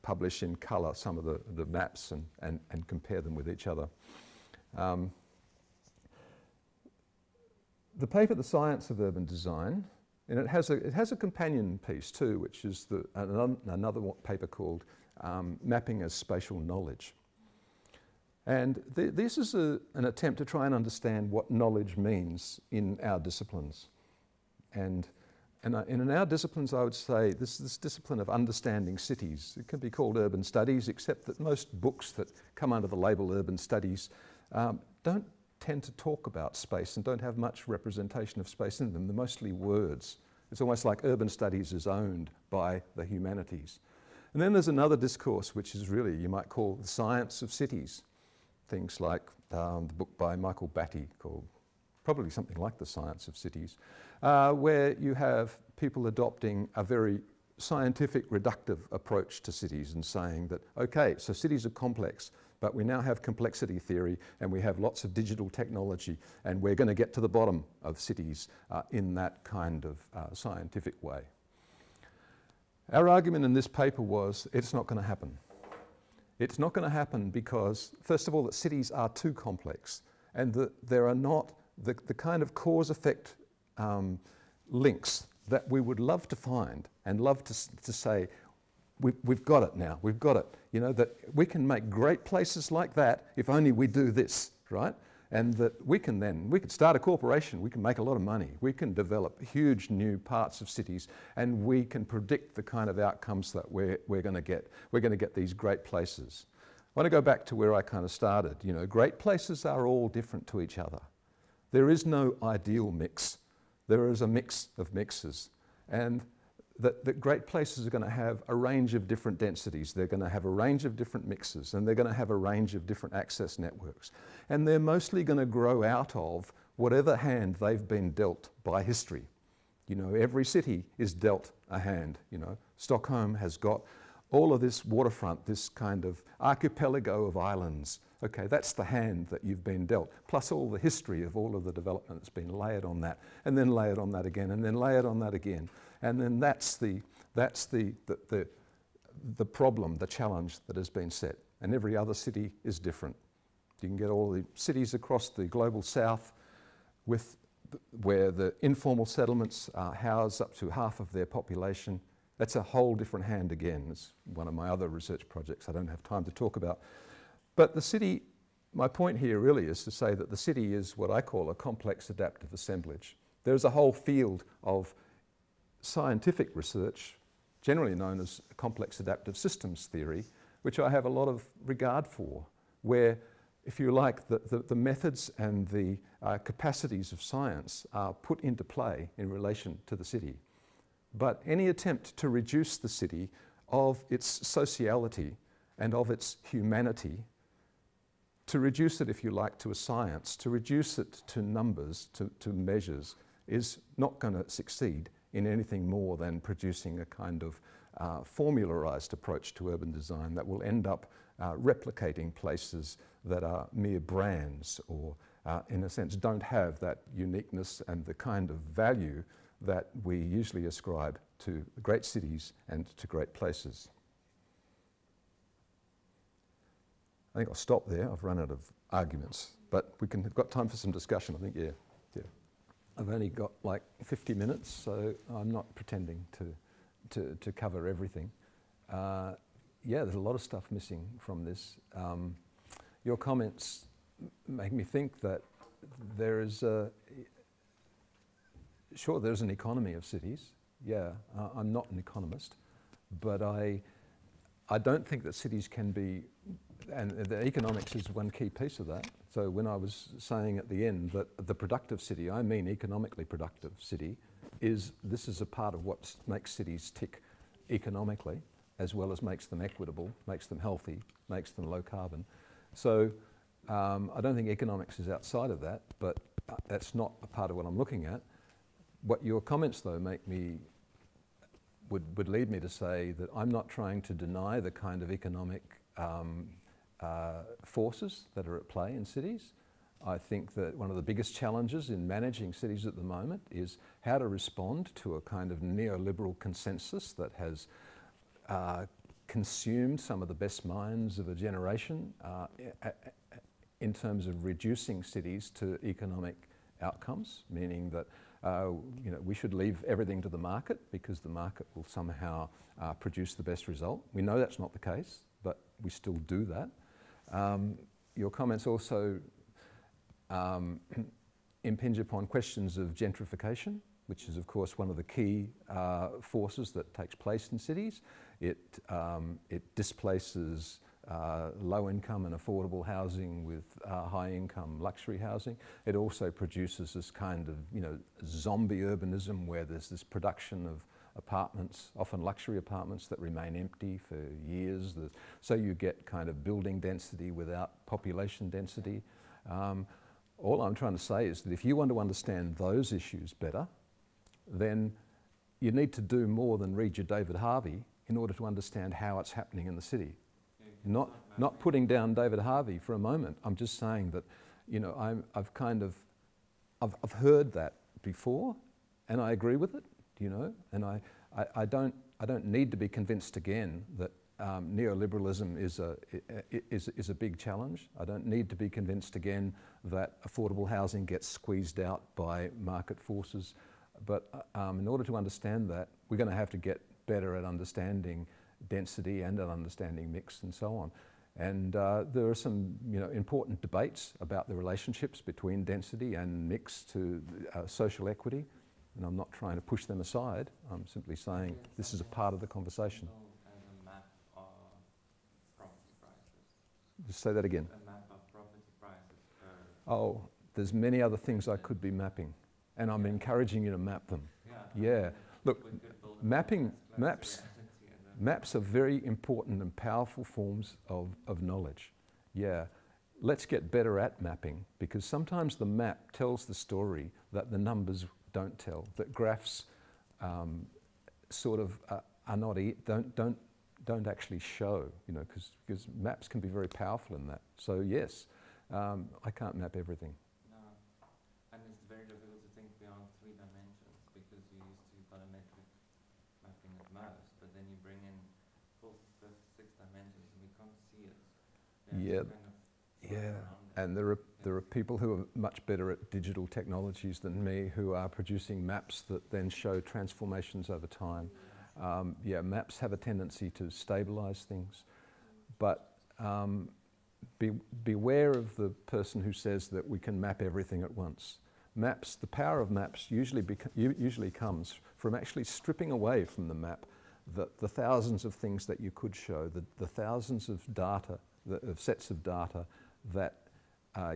publish in colour some of the maps and compare them with each other. The paper, The Science of Urban Design, and it has a companion piece too, which is another paper called Mapping as Spatial Knowledge. And this is an attempt to try and understand what knowledge means in our disciplines. And in our disciplines, I would say this discipline of understanding cities, it can be called urban studies, except that most books that come under the label urban studies don't tend to talk about space and don't have much representation of space in them. They're mostly words. It's almost like urban studies is owned by the humanities. And then there's another discourse, which is really, you might call the science of cities. Things like the book by Michael Batty called probably something like The Science of Cities, where you have people adopting a very scientific reductive approach to cities and saying that, okay, so cities are complex, but we now have complexity theory and we have lots of digital technology, and we're going to get to the bottom of cities in that kind of scientific way. Our argument in this paper was it's not going to happen. It's not going to happen because, first of all, that cities are too complex, and that there are not the kind of cause-effect links that we would love to find and love to say, we've got it now, we've got it. You know, that we can make great places like that if only we do this, right? And that we could start a corporation, we can make a lot of money, we can develop huge new parts of cities, and we can predict the kind of outcomes that we're going to get. We're going to get these great places. I want to go back to where I kind of started. You know, great places are all different to each other. There is no ideal mix. There is a mix of mixes. And that great places are going to have a range of different densities. They're going to have a range of different mixes, and they're going to have a range of different access networks. And they're mostly going to grow out of whatever hand they've been dealt by history. You know, every city is dealt a hand. You know, Stockholm has got all of this waterfront, this kind of archipelago of islands. Okay, that's the hand that you've been dealt, plus all the history of all of the development that's been layered on that, and then layered on that again, and then layered on that again. And then that's the problem, the challenge that has been set. And every other city is different. You can get all the cities across the global south where the informal settlements house up to half of their population. That's a whole different hand again. It's one of my other research projects I don't have time to talk about. But the city, my point here really is to say that the city is what I call a complex adaptive assemblage. There's a whole field of scientific research, generally known as complex adaptive systems theory, which I have a lot of regard for, where, if you like, the methods and the capacities of science are put into play in relation to the city. but any attempt to reduce the city of its sociality and of its humanity, to reduce it, if you like, to a science, to reduce it to numbers, to measures, is not going to succeed in anything more than producing a kind of formularized approach to urban design that will end up replicating places that are mere brands or, in a sense, don't have that uniqueness and the kind of value that we usually ascribe to great cities and to great places. I think I'll stop there. I've run out of arguments, but we've got time for some discussion, I think, yeah. I've only got like 50 minutes, so I'm not pretending to cover everything. Yeah, there's a lot of stuff missing from this. Your comments make me think that there is sure, there's an economy of cities. Yeah, I'm not an economist, but I don't think that cities can be, and the economics is one key piece of that. So when I was saying at the end that the productive city, I mean economically productive city, this is a part of what makes cities tick economically, as well as makes them equitable, makes them healthy, makes them low carbon. So I don't think economics is outside of that, but that's not a part of what I'm looking at. What your comments, though, would lead me to say that I'm not trying to deny the kind of economic forces that are at play in cities. I think that one of the biggest challenges in managing cities at the moment is how to respond to a kind of neoliberal consensus that has consumed some of the best minds of a generation in terms of reducing cities to economic outcomes, meaning that we should leave everything to the market because the market will somehow produce the best result. We know that's not the case, but we still do that. Your comments also impinge upon questions of gentrification, which is of course one of the key forces that takes place in cities. It displaces low-income and affordable housing with high-income luxury housing. It also produces this kind of, zombie urbanism where there's this production of apartments, often luxury apartments that remain empty for years. So you get kind of building density without population density. All I'm trying to say is that if you want to understand those issues better, then you need to do more than read your David Harvey in order to understand how it's happening in the city. Not putting down David Harvey for a moment. I'm just saying that, I've heard that before, and I agree with it, and I don't need to be convinced again that neoliberalism is a big challenge. I don't need to be convinced again that affordable housing gets squeezed out by market forces. But in order to understand that, we're going to have to get better at understanding density and at understanding mix and so on. And there are some important debates about the relationships between density and mix to social equity. And I'm not trying to push them aside. I'm simply saying this is a part of the conversation. A map of property prices. Just say that again. A map of property prices per... Oh, there's many other things I could be mapping. And I'm encouraging you to map them. Yeah. Look, maps are very important and powerful forms of knowledge. Yeah. Let's get better at mapping, because sometimes the map tells the story that the numbers don't tell, that graphs sort of are not, don't actually show, because maps can be very powerful in that. So yes, I can't map everything. No, and it's very difficult to think beyond 3 dimensions, because you used to econometric mapping at most, but then you bring in 4th, 5th, 6th dimensions and we can't see it. Yeah. And there are people who are much better at digital technologies than me who are producing maps that then show transformations over time. Maps have a tendency to stabilize things, but beware of the person who says that we can map everything at once. Maps, the power of maps usually comes from actually stripping away from the map the thousands of things that you could show, the thousands of data, of sets of data that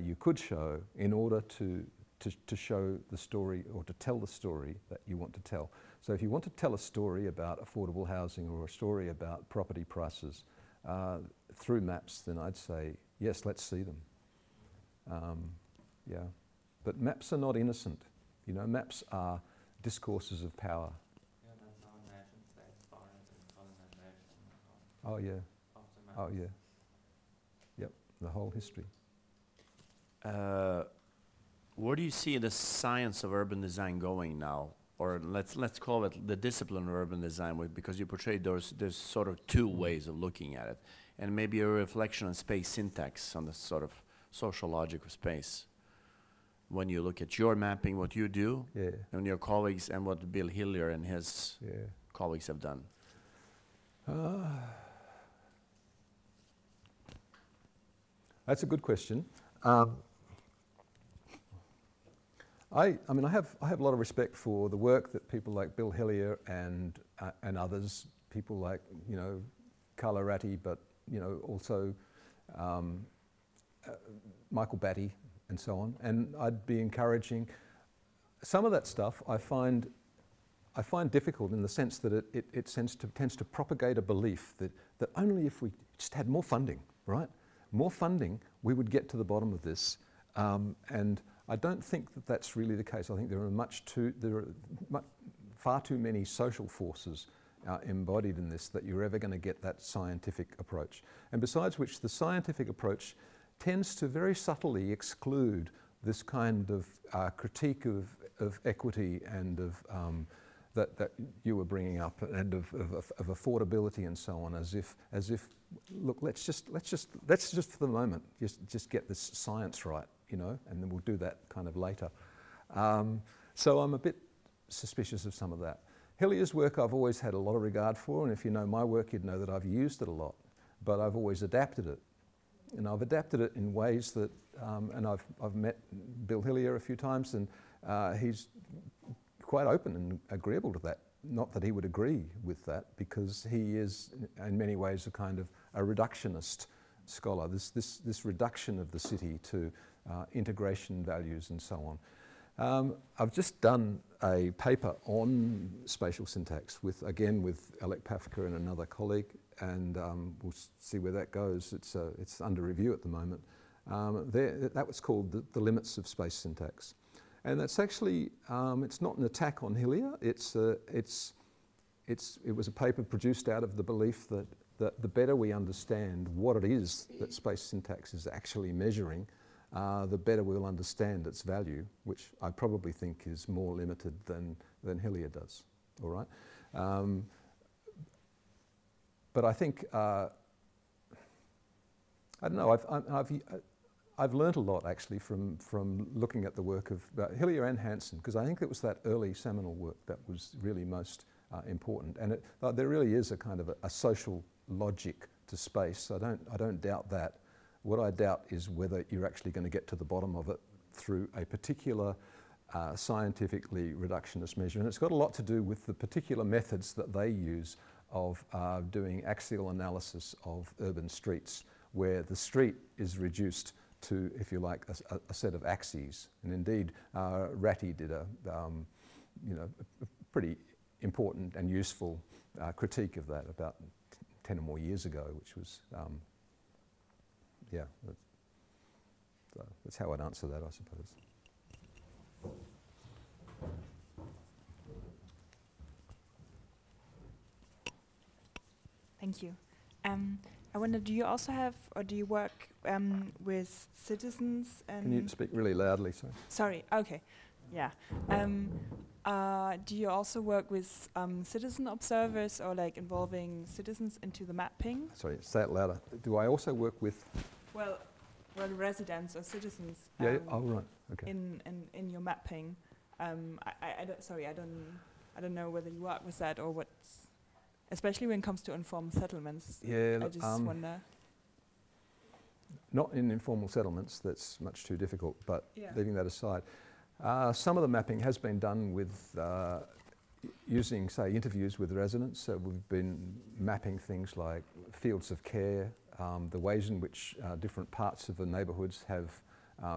you could show in order to to show the story or to tell the story that you want to tell. So if you want to tell a story about affordable housing or a story about property prices through maps, then I'd say, yes, let's see them. Yeah, but maps are not innocent. You know, maps are discourses of power. Yeah, that's how nation states started in colonization. Oh yeah. After maps. Oh yeah. Yep, the whole history. Where do you see the science of urban design going now? Or let's call it the discipline of urban design, because you portray there's sort of two ways of looking at it, and maybe a reflection on space syntax, on the sort of social logic of space. When you look at your mapping, what you do, Yeah. and your colleagues, and what Bill Hillier and his Yeah. colleagues have done. That's a good question. I mean, I have a lot of respect for the work that people like Bill Hillier and others, people like, you know, Carlo Ratti, but, you know, also Michael Batty and so on. And I'd be encouraging some of that stuff. I find difficult in the sense that it tends to propagate a belief that only if we just had more funding, right? More funding, we would get to the bottom of this. And I don't think that that's really the case. I think there are far too many social forces embodied in this that you're ever going to get that scientific approach. And besides which, the scientific approach tends to very subtly exclude this kind of critique of equity and of that you were bringing up, and of affordability and so on, as if look, let's just for the moment just get this science right, you know, and then we'll do that kind of later. So I'm a bit suspicious of some of that. Hillier's work I've always had a lot of regard for, and if you know my work, you'd know that I've used it a lot, but I've always adapted it. And I've adapted it in ways that, and I've met Bill Hillier a few times, and he's quite open and agreeable to that. Not that he would agree with that, because he is in many ways a kind of a reductionist scholar, this reduction of the city to integration values and so on. I've just done a paper on spatial syntax with Alec Pafka and another colleague, and we'll see where that goes. It's under review at the moment. That was called the Limits of Space Syntax. And that's actually, it's not an attack on Hillier. It was a paper produced out of the belief that the better we understand what it is that space syntax is actually measuring, the better we'll understand its value, which I probably think is more limited than Hillier does. All right, but I think I don't know. I've learnt a lot actually from looking at the work of Hillier and Hansen, because I think it was that early seminal work that was really most important. And there really is a kind of a social logic to space. I don't doubt that. What I doubt is whether you're actually going to get to the bottom of it through a particular scientifically reductionist measure. And it's got a lot to do with the particular methods that they use of doing axial analysis of urban streets, where the street is reduced to, if you like, a set of axes. And indeed, Ratti did a pretty important and useful critique of that about 10 or more years ago, which was, yeah, that's how I'd answer that, I suppose. Thank you. I wonder, do you also have, or do you work with citizens? Can you speak really loudly, sorry? Sorry, okay, yeah. Do you also work with citizen observers, or like involving citizens into the mapping? Sorry, say it louder. Do I also work with? Well, residents or citizens. Yeah. Oh, right. Okay. In your mapping, I don't know whether you work with that or what's. Especially when it comes to informal settlements. Yeah, I just wonder. Not in informal settlements, that's much too difficult, but yeah. Leaving that aside. Some of the mapping has been done with using, say, interviews with residents. So we've been mapping things like fields of care, the ways in which different parts of the neighbourhoods have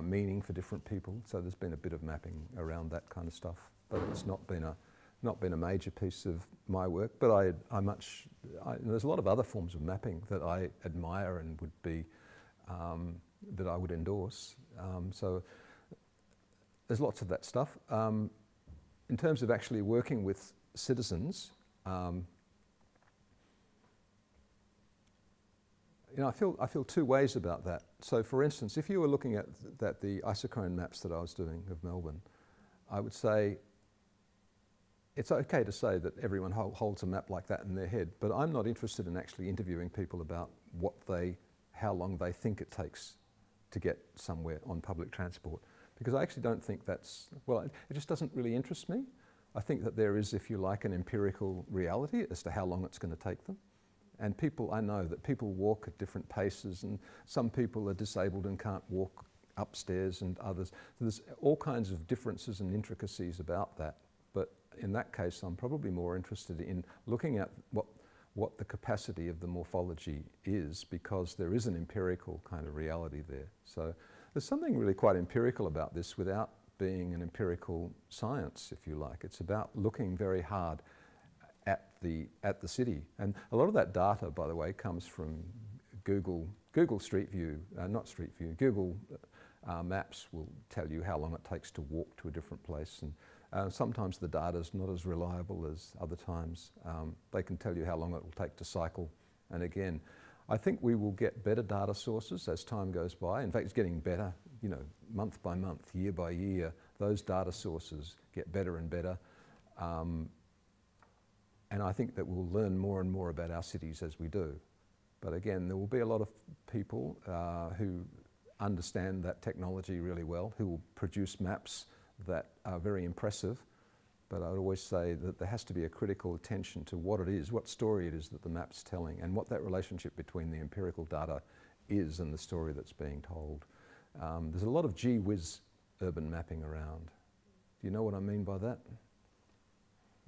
meaning for different people. So there's been a bit of mapping around that kind of stuff, but it's not been a major piece of my work. But there's a lot of other forms of mapping that I admire and would be that I would endorse. So there's lots of that stuff. In terms of actually working with citizens, I feel two ways about that. So for instance, if you were looking at the isochrone maps that I was doing of Melbourne, I would say it's okay to say that everyone holds a map like that in their head, but I'm not interested in actually interviewing people about how long they think it takes to get somewhere on public transport, because I actually don't think it just doesn't really interest me. I think that there is, if you like, an empirical reality as to how long it's going to take them. And I know that people walk at different paces, and some people are disabled and can't walk upstairs and others. So there's all kinds of differences and intricacies about that. But in that case, I'm probably more interested in looking at what the capacity of the morphology is, because there is an empirical kind of reality there. So there's something really quite empirical about this without being an empirical science, if you like. It's about looking very hard at the city. And a lot of that data, by the way, comes from Google Street View, not Street View, Google Maps will tell you how long it takes to walk to a different place. And sometimes the data's not as reliable as other times. They can tell you how long it will take to cycle. And again, I think we will get better data sources as time goes by. In fact, it's getting better, month by month, year by year. Those data sources get better and better. And I think that we'll learn more and more about our cities as we do. But again, there will be a lot of people who understand that technology really well, who will produce maps that are very impressive. But I would always say that there has to be a critical attention to what it is, what story it is that the map's telling, and what that relationship between the empirical data is and the story that's being told. There's a lot of gee whiz urban mapping around. Do you know what I mean by that?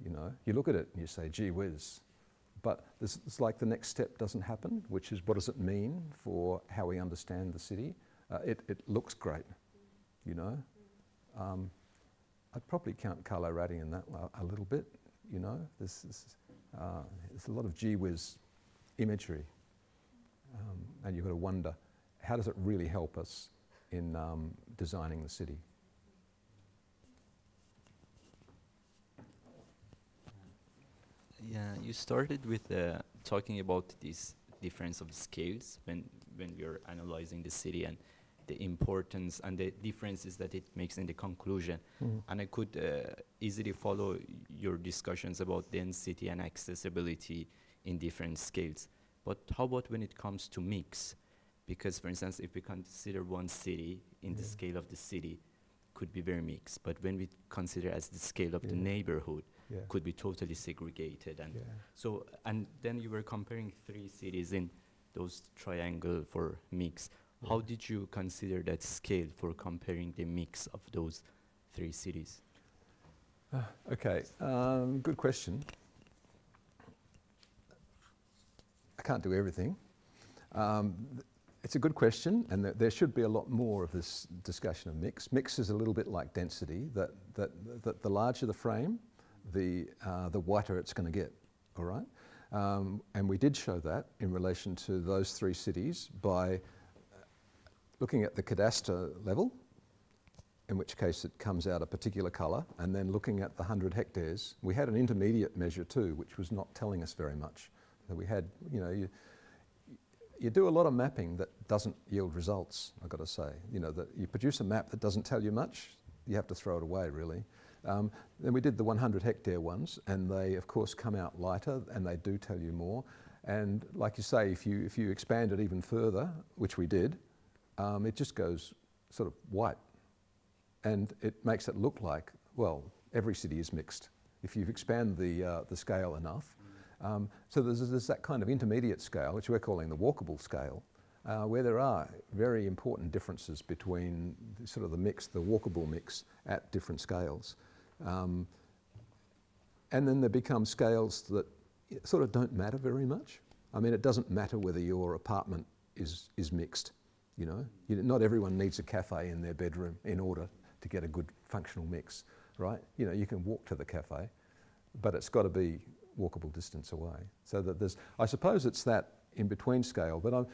You look at it and you say, gee whiz. But it's like the next step doesn't happen, which is what does it mean for how we understand the city? It looks great, I'd probably count Carlo Ratti in that a little bit, There's a lot of gee whiz imagery. And you've got to wonder, how does it really help us in designing the city? Yeah, you started with talking about this difference of scales when you're analyzing the city and the importance and the differences that it makes in the conclusion. Mm. And I could easily follow your discussions about density and accessibility in different scales. But how about when it comes to mix? Because, for instance, if we consider one city in the scale of the city, could be very mixed. But when we consider as the scale of the neighborhood, could be totally segregated. And so, and then you were comparing 3 cities in those triangle for mix. How did you consider that scale for comparing the mix of those 3 cities? Okay, good question. I can't do everything. It's a good question, and there should be a lot more of this discussion of mix. Mix is a little bit like density, that the larger the frame, the whiter it's going to get, all right? And we did show that in relation to those 3 cities by looking at the cadastre level, in which case it comes out a particular colour, and then looking at the 100 hectares. We had an intermediate measure too, which was not telling us very much. So we had, you do a lot of mapping that doesn't yield results, I've got to say. That you produce a map that doesn't tell you much, you have to throw it away, really. Then we did the 100 hectare ones, and they, of course, come out lighter, and they do tell you more. And like you say, if you expand it even further, which we did, it just goes sort of white. And it makes it look like, well, every city is mixed if you expand the scale enough. So there's that kind of intermediate scale, which we're calling the walkable scale, where there are very important differences between sort of the mix, the walkable mix, at different scales. And then there become scales that sort of don't matter very much. I mean, it doesn't matter whether your apartment is mixed. You know, not everyone needs a cafe in their bedroom in order to get a good functional mix, right? You know, you can walk to the cafe, but it's got to be walkable distance away. So that there's, I suppose it's that in-between scale, but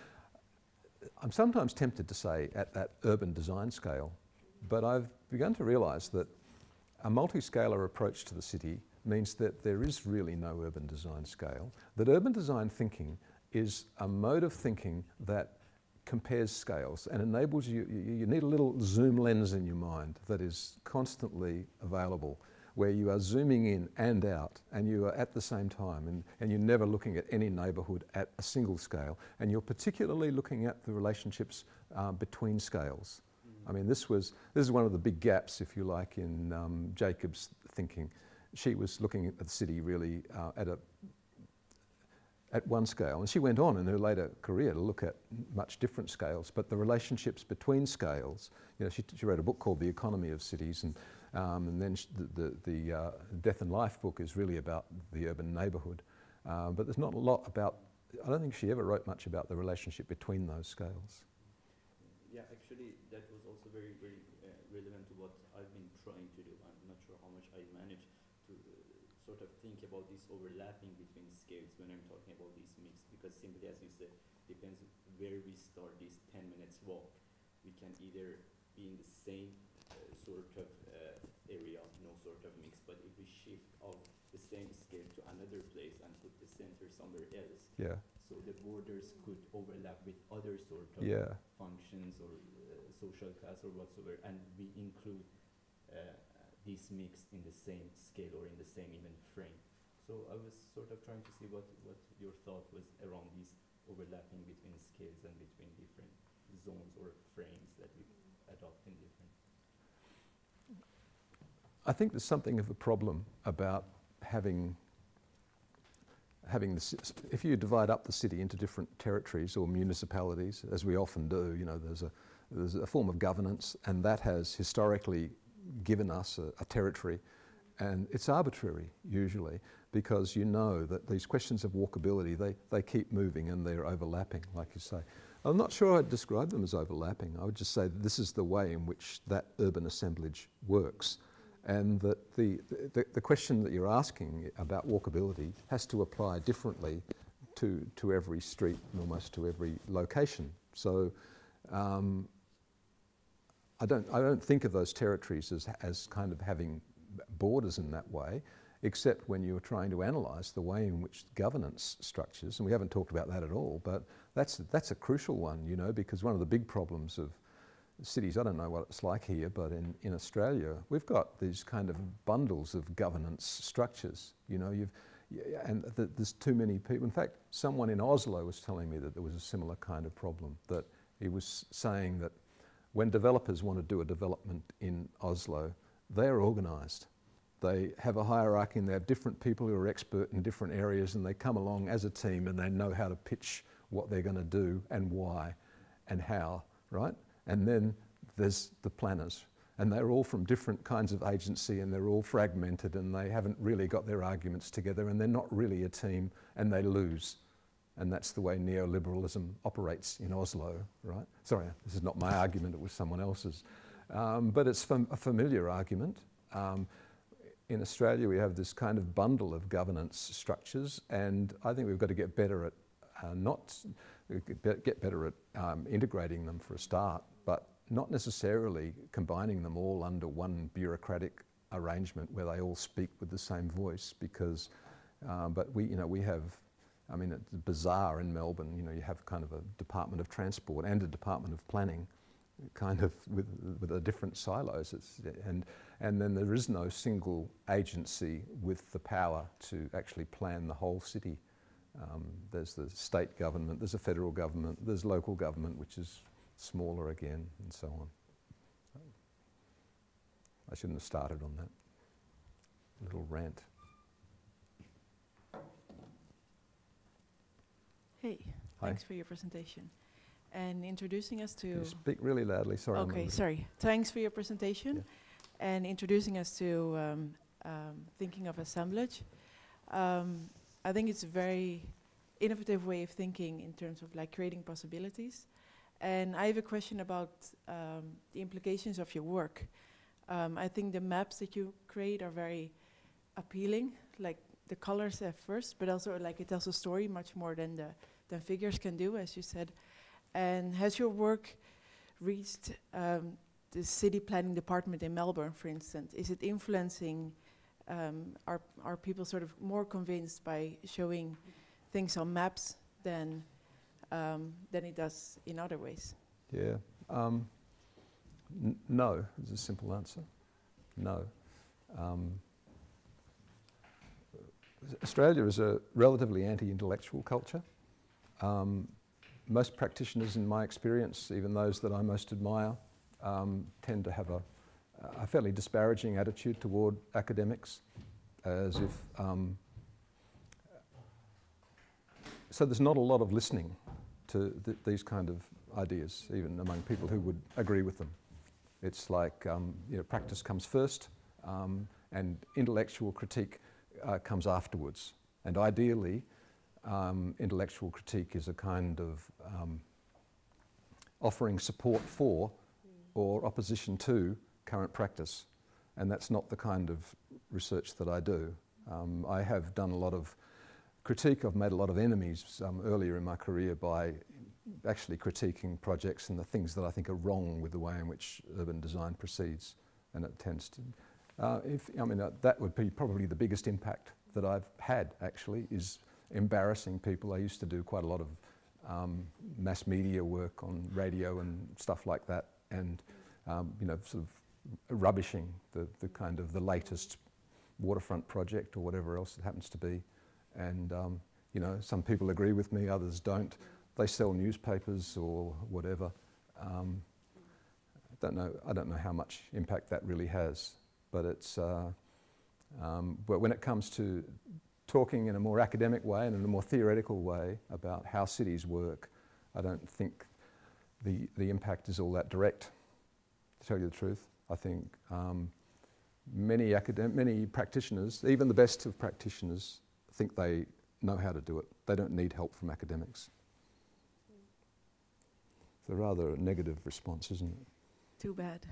I'm sometimes tempted to say at that urban design scale, but I've begun to realise that a multi-scalar approach to the city means that there is really no urban design scale, that urban design thinking is a mode of thinking that compares scales and enables you, you need a little zoom lens in your mind that is constantly available, where you are zooming in and out and you are at the same time, and you're never looking at any neighbourhood at a single scale, and you're particularly looking at the relationships between scales. I mean, this is one of the big gaps, if you like, in Jacob's thinking. She was looking at the city really at one scale, and she went on in her later career to look at much different scales, but the relationships between scales, you know, she wrote a book called The Economy of Cities, and then the Death and Life book is really about the urban neighbourhood, but there's not a lot about, I don't think she ever wrote much about the relationship between those scales. Yeah, actually that was also very, very relevant to what I've been trying to do. I'm not sure how much I managed to sort of think about this overlapping between scales when I'm talking about these mix, because simply as you said, depends where we start this 10 minutes walk. We can either be in the same sort of area, no sort of mix, but if we shift of the same scale to another place and put the center somewhere else, Yeah. so the borders could overlap with other sort of functions or social class or whatsoever, and we include this mix in the same scale or in the same even frame. So I was sort of trying to see what your thought was around these overlapping between scales and between different zones or frames that we adopt in different. I think there's something of a problem about having if you divide up the city into different territories or municipalities, as we often do, you know, there's a form of governance, and that has historically given us a territory, and it's arbitrary usually, because you know that these questions of walkability, they keep moving and they're overlapping, like you say. I'm not sure I'd describe them as overlapping. I would just say that this is the way in which that urban assemblage works, and that the question that you're asking about walkability has to apply differently to every street and almost to every location. So I don't think of those territories as kind of having borders in that way, except when you're trying to analyse the way in which governance structures, and we haven't talked about that at all, but that's a crucial one, you know, because one of the big problems of cities, I don't know what it's like here, but in Australia, we've got these kind of bundles of governance structures, you know, there's too many people. In fact, someone in Oslo was telling me that there was a similar kind of problem, that he was saying that when developers want to do a development in Oslo, they're organised. They have a hierarchy and they have different people who are expert in different areas, and they come along as a team and they know how to pitch what they're going to do and why and how, right? And then there's the planners, and they're all from different kinds of agency, and they're all fragmented, and they haven't really got their arguments together, and they're not really a team, and they lose. And that's the way neoliberalism operates in Oslo, right? Sorry, this is not my argument, it was someone else's. But it's a familiar argument. In Australia, we have this kind of bundle of governance structures, and I think we've got to get better at integrating them for a start, but not necessarily combining them all under one bureaucratic arrangement where they all speak with the same voice, because, but we have, I mean, it's bizarre in Melbourne, you know, you have kind of a Department of Transport and a Department of Planning, kind of with a different silos, and then there is no single agency with the power to actually plan the whole city. There's the state government, there's a federal government, there's local government, which is smaller again, and so on. I shouldn't have started on that little rant. Hey, Hi. thanks for your presentation and introducing us to... Can you speak really loudly? Sorry. Okay, sorry. Thanks for your presentation and introducing us to thinking of assemblage. I think it's a very innovative way of thinking in terms of like creating possibilities. And I have a question about the implications of your work. I think the maps that you create are very appealing, like the colors at first, but also like it tells a story much more than the figures can do, as you said. And has your work reached the city planning department in Melbourne, for instance? Is it influencing, are people sort of more convinced by showing things on maps than it does in other ways? Yeah. No, is a simple answer. No. Australia is a relatively anti-intellectual culture. Most practitioners, in my experience, even those that I most admire, tend to have a fairly disparaging attitude toward academics, as if... so there's not a lot of listening to these kind of ideas, even among people who would agree with them. It's like, you know, practice comes first, and intellectual critique comes afterwards. And ideally, intellectual critique is a kind of offering support for or opposition to current practice. And that's not the kind of research that I do. I have done a lot of critique. I've made a lot of enemies earlier in my career by actually critiquing projects and the things that I think are wrong with the way in which urban design proceeds. And it tends to, that would be probably the biggest impact that I've had, actually, is embarrassing people. I used to do quite a lot of mass media work on radio and stuff like that, and you know, sort of rubbishing the kind of the latest waterfront project or whatever else it happens to be. And you know, some people agree with me, others don't. They sell newspapers or whatever. I don't know how much impact that really has, but it's. But when it comes to talking in a more academic way and in a more theoretical way about how cities work, I don't think the impact is all that direct, to tell you the truth. I think many practitioners, even the best of practitioners, think they know how to do it. They don't need help from academics. It's a rather negative response, isn't it? Too bad.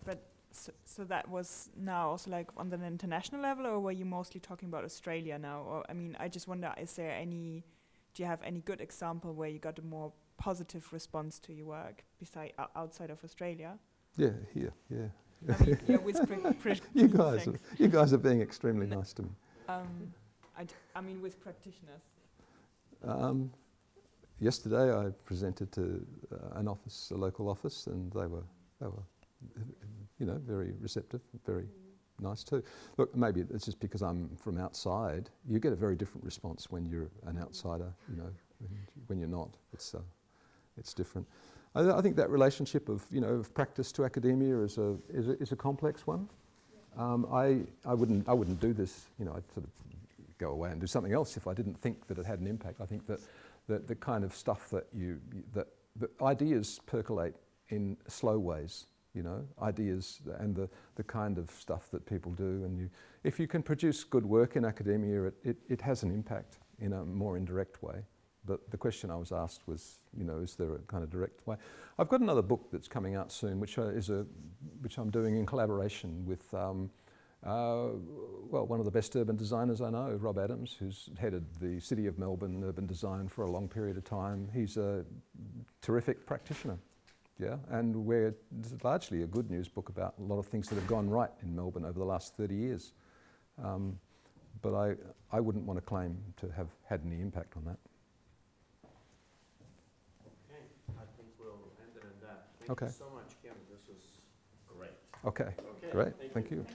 But so that was now also like on an international level, or were you mostly talking about Australia now? Or I mean, I just wonder, do you have any good example where you got a more positive response to your work beside outside of Australia? Yeah, here, yeah. I mean, yeah, with you guys are being extremely nice to me. I mean, with practitioners. Yesterday, I presented to an office, a local office, and they were, you know, very receptive, very nice too. Look, maybe it's just because I'm from outside. You get a very different response when you're an outsider, you know, when you're not. It's different. I think that relationship of, you know, of practice to academia is a complex one. I wouldn't do this, you know, I'd sort of go away and do something else if I didn't think that it had an impact. I think that the kind of stuff that that ideas percolate in slow ways, you know, ideas and the kind of stuff that people do, and if you can produce good work in academia, it has an impact in a more indirect way. But the question I was asked was, you know, is there a kind of direct way? I've got another book that's coming out soon, which I'm doing in collaboration with, well, one of the best urban designers I know, Rob Adams, who's headed the City of Melbourne urban design for a long period of time. He's a terrific practitioner, yeah, and it's largely a good news book about a lot of things that have gone right in Melbourne over the last 30 years. But I wouldn't want to claim to have had any impact on that. I think we'll end it at that. Okay. Thank you so much, Kim. This was great. Okay, great. Thank you.